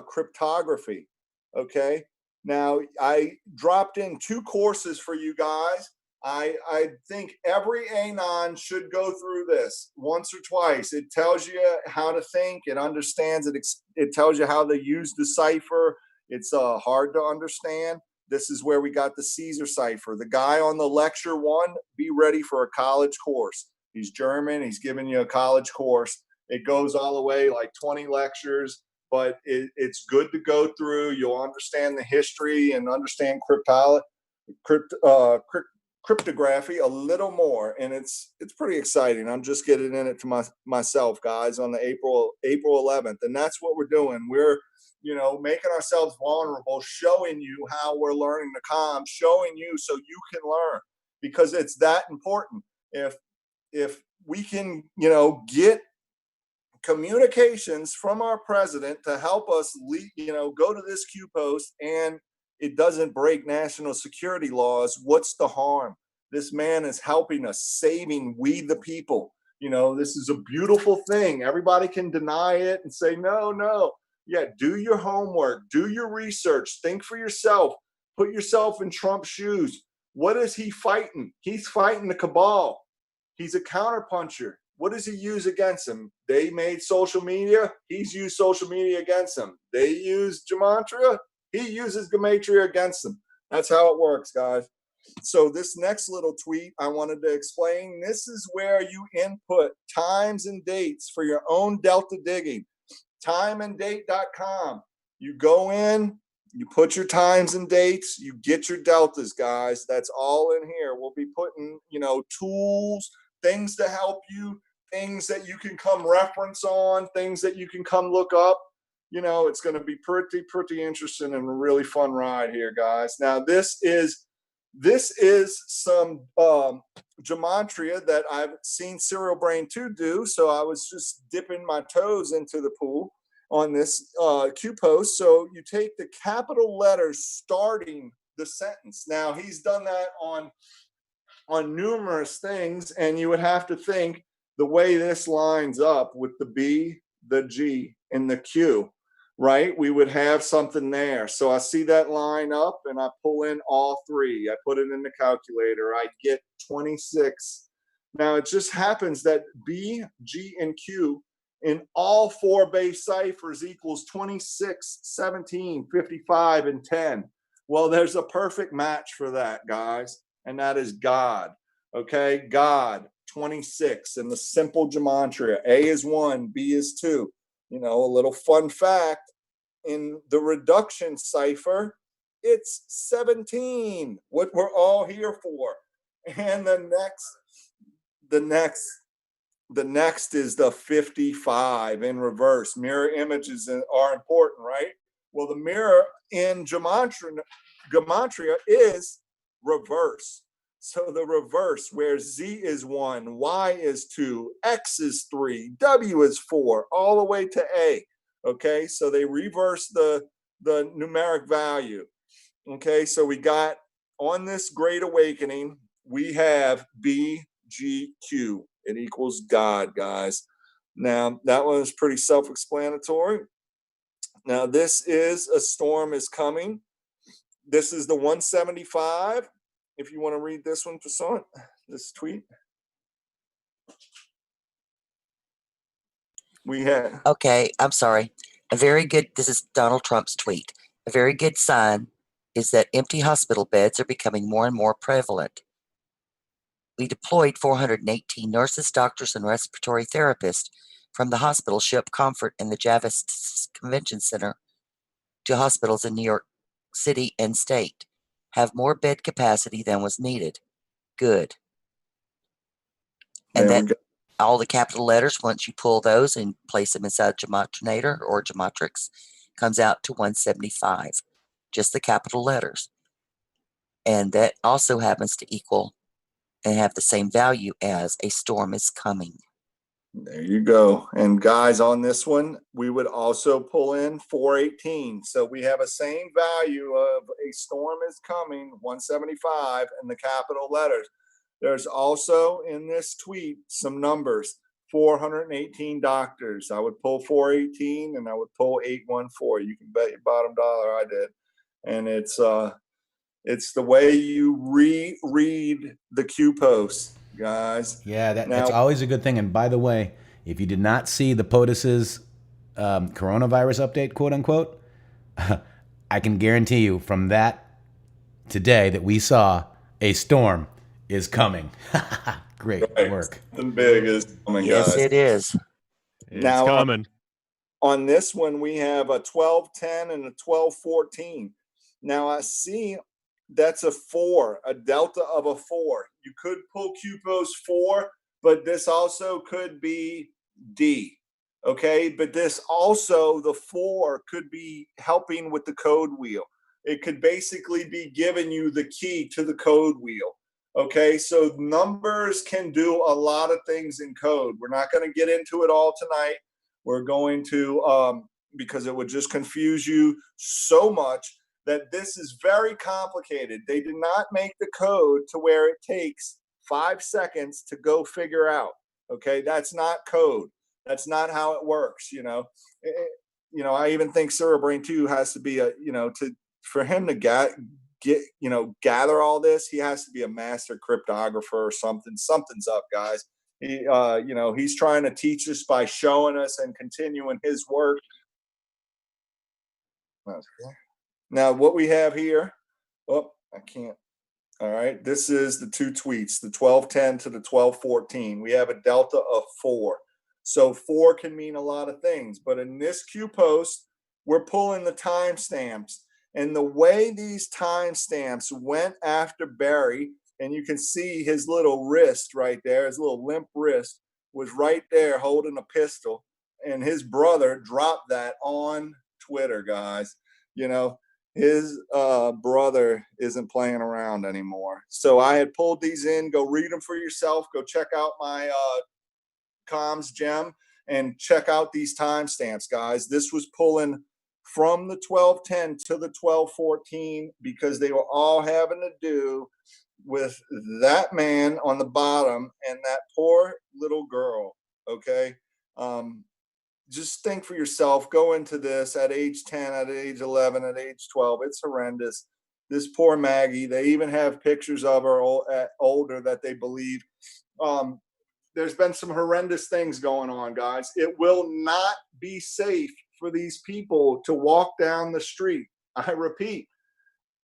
[SPEAKER 3] cryptography. Okay. Now, I dropped in 2 courses for you guys. I think every Anon should go through this once or twice. It tells you how to think. It understands it. It tells you how to use the cipher. It's hard to understand. This is where we got the Caesar cipher. The guy on the lecture one, be ready for a college course. He's German. He's giving you a college course. It goes all the way like 20 lectures, but it's good to go through. You'll understand the history and understand cryptography a little more, and it's pretty exciting. I'm just getting in it to myself, guys, on the April 11th, and that's what we're doing. We're making ourselves vulnerable, showing you how we're learning the comms, showing you so you can learn, because it's that important. If we can get communications from our president to help us go to this Q post and it doesn't break national security laws, what's the harm? This man is helping us, saving we the people. This is a beautiful thing. Everybody can deny it and say, no. Yeah, do your homework, do your research, think for yourself, put yourself in Trump's shoes. What is he fighting? He's fighting the cabal. He's a counterpuncher. What does he use against him? They made social media. He's used social media against them. They use gematria. He uses gematria against them. That's how it works, guys. So this next little tweet I wanted to explain. This is where you input times and dates for your own Delta digging. Timeanddate.com. You go in, you put your times and dates, you get your deltas, guys. That's all in here. We'll be putting, tools, things to help you, things that you can come reference on, things that you can come look up. It's going to be pretty interesting and a really fun ride here, guys. Now, this is some gematria that I've seen Serial Brain 2 do. So I was just dipping my toes into the pool on this Q post. So you take the capital letters starting the sentence. Now, he's done that on numerous things, and you would have to think the way this lines up with the B, the G, and the Q, right? We would have something there. So I see that line up, and I pull in all three. I put it in the calculator. I get 26. Now, it just happens that B, G, and Q in all four base ciphers equals 26, 17, 55, and 10. Well, there's a perfect match for that, guys, and that is God. Okay, God, 26, and the simple gematria. A is 1, B is 2. A little fun fact, in the reduction cipher, it's 17, what we're all here for. And the next is the 55 in reverse. Mirror images are important, right? Well, the mirror in gematria is reverse. So the reverse, where Z is 1, Y is 2, X is 3, W is 4, all the way to A. Okay, so they reverse the numeric value. Okay, so we got on this Great Awakening, we have B, G, Q. It equals God, guys. Now, that one is pretty self-explanatory. Now, this is a storm is coming. This is the 175. If you want to read this one, Passant, this tweet. We had.
[SPEAKER 2] Okay, I'm sorry. This is Donald Trump's tweet. A very good sign is that empty hospital beds are becoming more and more prevalent. We deployed 418 nurses, doctors, and respiratory therapists from the hospital ship Comfort and the Javits Convention Center to hospitals in New York City and state. Have more bed capacity than was needed. Good. And that all the capital letters, once you pull those and place them inside Gematrinator or ZELLE, comes out to 175. Just the capital letters. And that also happens to equal and have the same value as a storm is coming.
[SPEAKER 3] There you go. And guys, on this one, we would also pull in 418. So we have a same value of a storm is coming, 175, and the capital letters. There's also in this tweet some numbers, 418 doctors. I would pull 418 and I would pull 814. You can bet your bottom dollar I did. And it's It's the way you reread the Q posts, guys.
[SPEAKER 1] Yeah, that's
[SPEAKER 3] Now,
[SPEAKER 1] always a good thing. And by the way, if you did not see the POTUS's coronavirus update, quote unquote, I can guarantee you from that today that we saw a storm is coming. Great
[SPEAKER 3] right,
[SPEAKER 1] work.
[SPEAKER 3] something big is coming,
[SPEAKER 2] Yes,
[SPEAKER 3] guys.
[SPEAKER 2] it is.
[SPEAKER 6] It's
[SPEAKER 3] Now,
[SPEAKER 6] coming.
[SPEAKER 3] On this one, we have a 1210 and a 1214. Now I see that's a 4, a delta of a 4. You could pull QPOS 4, but this also could be D. Okay, but this also, the 4 could be helping with the code wheel. It could basically be giving you the key to the code wheel. Okay, so numbers can do a lot of things in code. We're not going to get into it all tonight. We're going to, because it would just confuse you so much that this is very complicated. They did not make the code to where it takes 5 seconds to go figure out. Okay, that's not code. That's not how it works. I even think Cerebrain 2 has to be for him to gather all this, he has to be a master cryptographer or something. Something's up, guys. He's trying to teach us by showing us and continuing his work. Now, what we have here, I can't. All right, this is the 2 tweets, the 1210 to the 1214. We have a delta of 4. So 4 can mean a lot of things, but in this Q post, we're pulling the timestamps. And the way these timestamps went after Barry, and you can see his little wrist right there, his little limp wrist was right there holding a pistol, and his brother dropped that on Twitter, guys. His brother isn't playing around anymore. So I had pulled these in. Go read them for yourself. Go check out my comms gem and check out these timestamps, guys. This was pulling from the 1210 to the 1214 because they were all having to do with that man on the bottom and that poor little girl. Okay. Just think for yourself. Go into this at age 10, at age 11, at age 12. It's horrendous. This poor Maggie, they even have pictures of her older that they believe. There's been some horrendous things going on, guys. It will not be safe for these people to walk down the street. I repeat,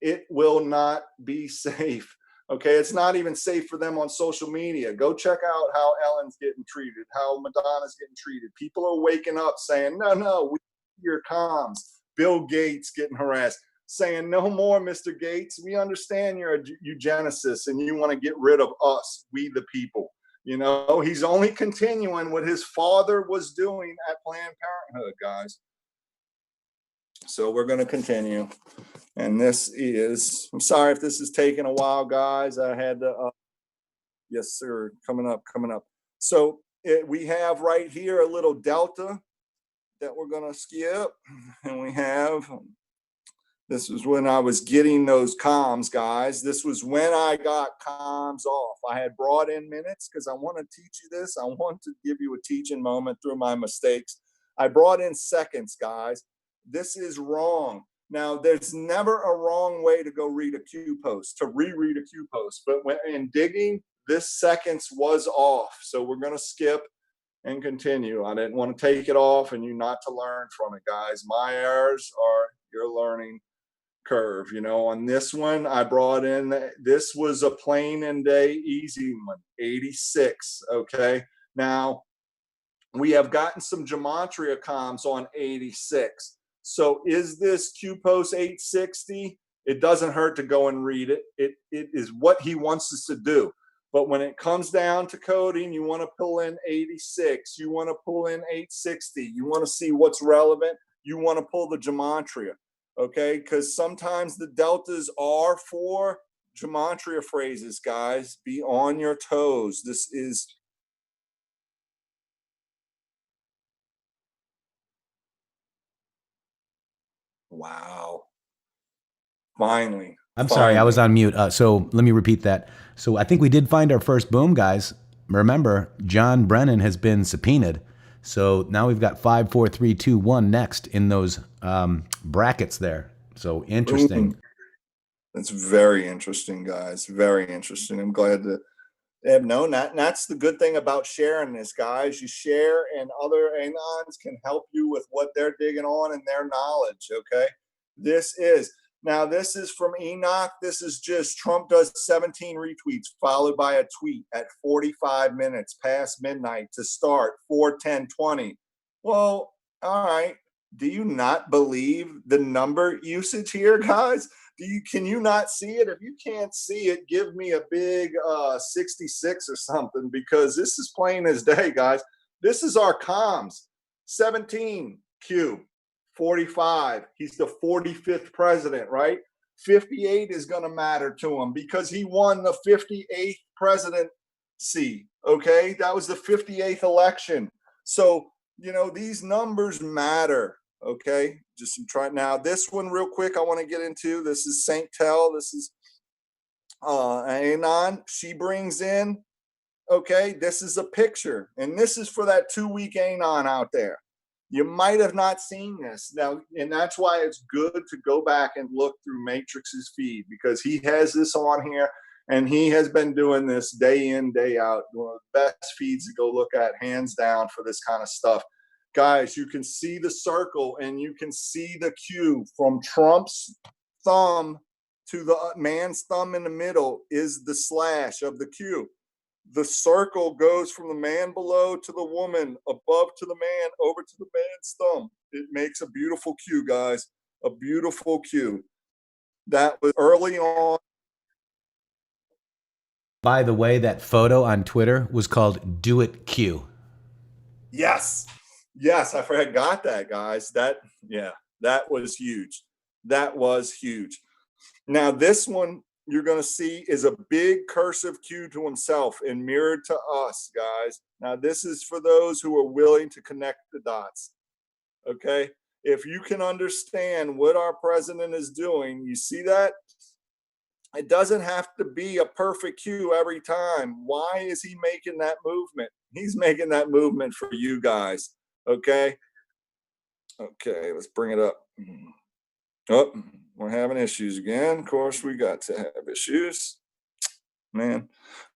[SPEAKER 3] it will not be safe. Okay, it's not even safe for them on social media. Go check out how Ellen's getting treated, how Madonna's getting treated. People are waking up saying, no, we need your comms. Bill Gates getting harassed, saying, no more, Mr. Gates. We understand you're a eugenicist and you want to get rid of us, we the people. He's only continuing what his father was doing at Planned Parenthood, guys. So we're going to continue. And this is, I'm sorry if this is taking a while, guys. I had to, yes, sir, coming up. So we have right here a little delta that we're going to skip. And we have, this was when I was getting those comms, guys. This was when I got comms off. I had brought in minutes because I want to teach you this. I want to give you a teaching moment through my mistakes. I brought in seconds, guys. This is wrong. Now, there's never a wrong way to go read a Q post, to reread a Q post. But when in digging, this seconds was off. So we're going to skip and continue. I didn't want to take it off and you not to learn from it, guys. My errors are your learning curve. On this one, I brought in, this was a plain and day easy one, 86. Okay. Now, we have gotten some gematria comms on 86. So is this QPost 860? It doesn't hurt to go and read it. It is what he wants us to do. But when it comes down to coding, you want to pull in 86. You want to pull in 860. You want to see what's relevant. You want to pull the gematria, okay? Because sometimes the deltas are for gematria phrases, guys. Be on your toes. This is... Wow. Finally.
[SPEAKER 1] I'm sorry, I was on mute. So let me repeat that. So I think we did find our first boom, guys. Remember, John Brennan has been subpoenaed. So now we've got 5, 4, 3, 2, 1 next in those brackets there. So interesting.
[SPEAKER 3] That's very interesting, guys. Very interesting. I'm glad to have known that. And that's the good thing about sharing this, guys. You share, and other anons can help you with what they're digging on and their knowledge. Okay. This is from Enoch. This is just Trump does 17 retweets, followed by a tweet at 45 minutes past midnight to start 4/10/20. Well, all right. Do you not believe the number usage here, guys? Can you not see it? If you can't see it, give me a big 66 or something, because this is plain as day, guys. This is our comms. 17 Q, 45. He's the 45th president, right? 58 is going to matter to him because he won the 58th presidency. Okay, that was the 58th election. So these numbers matter. Okay, just try now. This one real quick I want to get into. This is Saint Tell. This is Anon. She brings in, okay, this is a picture, and this is for that 2-week Anon out there. You might have not seen this now, and that's why it's good to go back and look through Matrix's feed, because he has this on here, and he has been doing this day in, day out. One of the best feeds to go look at, hands down, for this kind of stuff. Guys, you can see the circle, and you can see the Q from Trump's thumb to the man's thumb in the middle is the slash of the Q. The circle goes from the man below to the woman, above to the man, over to the man's thumb. It makes a beautiful Q, guys. A beautiful Q. That was early on.
[SPEAKER 1] By the way, that photo on Twitter was called Do It Q.
[SPEAKER 3] Yes. Yes, I forgot that, guys. That was huge. That was huge. Now, this one you're going to see is a big cursive Q to himself and mirrored to us, guys. Now, this is for those who are willing to connect the dots. Okay? If you can understand what our president is doing, you see that? It doesn't have to be a perfect Q every time. Why is he making that movement? He's making that movement for you guys. Okay, let's bring it up. Oh, we're having issues again. Of course, we got to have issues, man.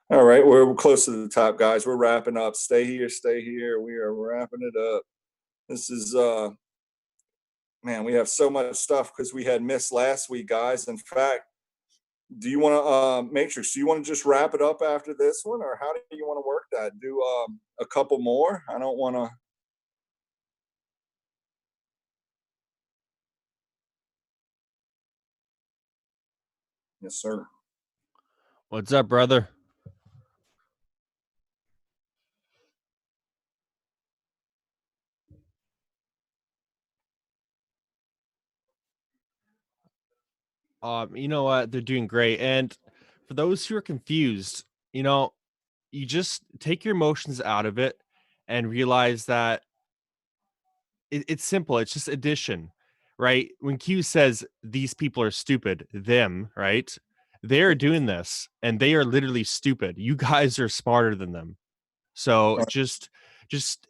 [SPEAKER 3] All right, we're close to the top, guys. We're wrapping up. Stay here. We are wrapping it up. This is man, we have so much stuff because we had missed last week, guys. In fact, do you want to Matrix, do you want to just wrap it up after this one, or how do you want to work that? Do a couple more? I don't want to. Yes, sir.
[SPEAKER 6] What's up, brother? You know what? They're doing great. And for those who are confused, you just take your emotions out of it and realize that it's simple. It's just addition, right? When Q says these people are stupid, them, right? They're doing this and they are literally stupid. You guys are smarter than them. So just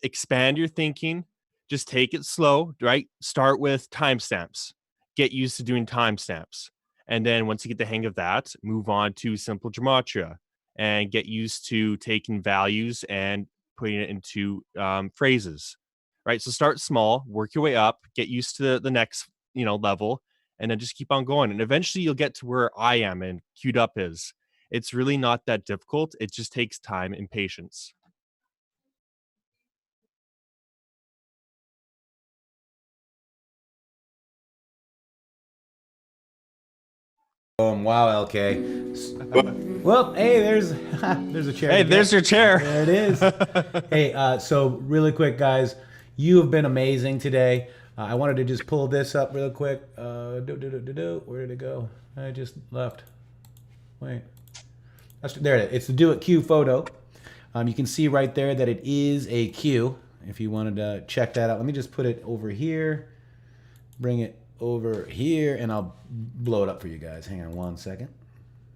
[SPEAKER 6] expand your thinking. Just take it slow, right? Start with timestamps. Get used to doing timestamps. And then once you get the hang of that, move on to simple gematria and get used to taking values and putting it into phrases, right? So start small, work your way up, get used to the next, level, and then just keep on going. And eventually you'll get to where I am and Queued Up is. It's really not that difficult. It just takes time and patience.
[SPEAKER 1] Wow, LK. Well, hey, there's a chair.
[SPEAKER 6] Hey, there's your chair.
[SPEAKER 1] There it is. Hey, so really quick, guys, you have been amazing today. I wanted to just pull this up real quick. Where did it go? I just left. Wait. There it is. It's the Do It Q photo. You can see right there that it is a Q. If you wanted to check that out, let me just put it over here. Bring it over here, and I'll blow it up for you guys. Hang on one second.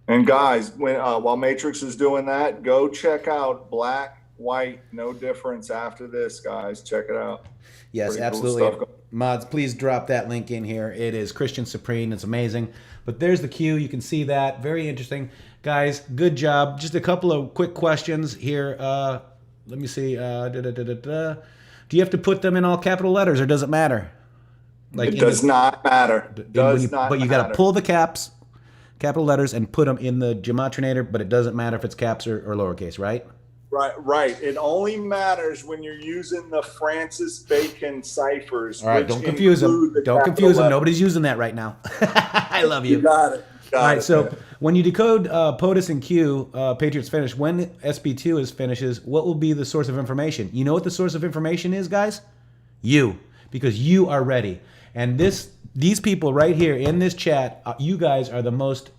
[SPEAKER 3] And guys, when while Matrix is doing that, go check out Black white, no difference after this, guys. Check it out.
[SPEAKER 1] Yes,
[SPEAKER 3] Pretty cool
[SPEAKER 1] absolutely.
[SPEAKER 3] stuff.
[SPEAKER 1] Mods, please drop that link in here. It is Christian Supreme. It's amazing. But there's the Q. You can see that. Very interesting. Guys, good job. Just a couple of quick questions here. Let me see. Do you have to put them in all capital letters, or does it matter?
[SPEAKER 3] It does not matter.
[SPEAKER 1] But you got to pull the caps, capital letters, and put them in the Gematrinator, but it doesn't matter if it's caps or lowercase, right?
[SPEAKER 3] Right. It only matters when you're using the Francis Bacon ciphers.
[SPEAKER 1] All right, don't confuse them. Don't confuse them. Nobody's using that right now. I love you.
[SPEAKER 3] You got it.
[SPEAKER 1] All right, so when you decode POTUS and Q, Patriots finish, when SB2 finishes, what will be the source of information? You know what the source of information is, guys? You, because you are ready. And these people right here in this chat, you guys are the most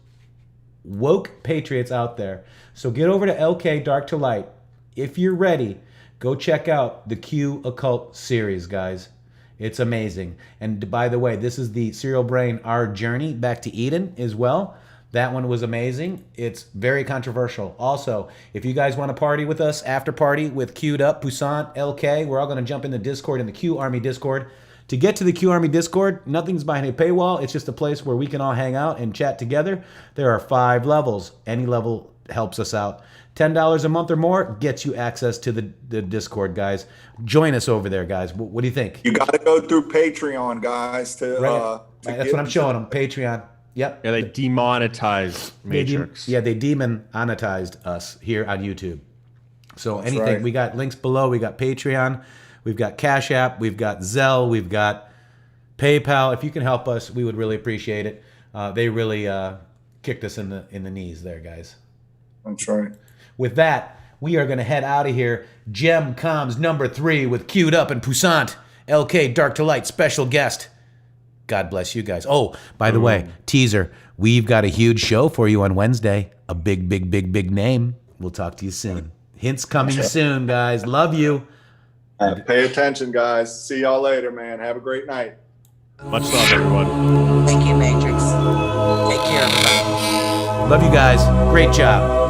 [SPEAKER 1] woke patriots out there. So get over to LK Dark to Light. If you're ready, go check out the Q Occult series, guys. It's amazing. And by the way, this is the Serial Brain, Our Journey Back to Eden as well. That one was amazing. It's very controversial. Also, if you guys want to party with us, after party with Q'd Up, Poussant, LK, we're all going to jump in the Discord, in the QArmy Discord. To get to the QArmy Discord, nothing's behind a paywall. It's just a place where we can all hang out and chat together. There are 5 levels. Any level helps us out. $10 a month or more gets you access to the Discord, guys. Join us over there, guys. What do you think?
[SPEAKER 3] You got to go through Patreon, guys.
[SPEAKER 1] That's what I'm showing them. Patreon. Yep.
[SPEAKER 6] Yeah, they demonetized Matrix.
[SPEAKER 1] They demonetized us here on YouTube. So
[SPEAKER 3] That's
[SPEAKER 1] anything,
[SPEAKER 3] right.
[SPEAKER 1] we got links below. We got Patreon. We've got Cash App. We've got Zelle. We've got PayPal. If you can help us, we would really appreciate it. They really kicked us in the knees there, guys.
[SPEAKER 3] That's right.
[SPEAKER 1] With that, we are going to head out of here. Gem Comms number 3 with Q'd Up and Poussant. LK Dark to Light special guest. God bless you guys. Oh, by the way, teaser. We've got a huge show for you on Wednesday. A big, big, big, big name. We'll talk to you soon. Hints coming soon, guys. Love you.
[SPEAKER 3] Pay attention, guys. See y'all later, man. Have a great night.
[SPEAKER 6] Much love, everyone.
[SPEAKER 2] Thank you, Matrix. Take care, everybody.
[SPEAKER 1] Love you guys. Great job.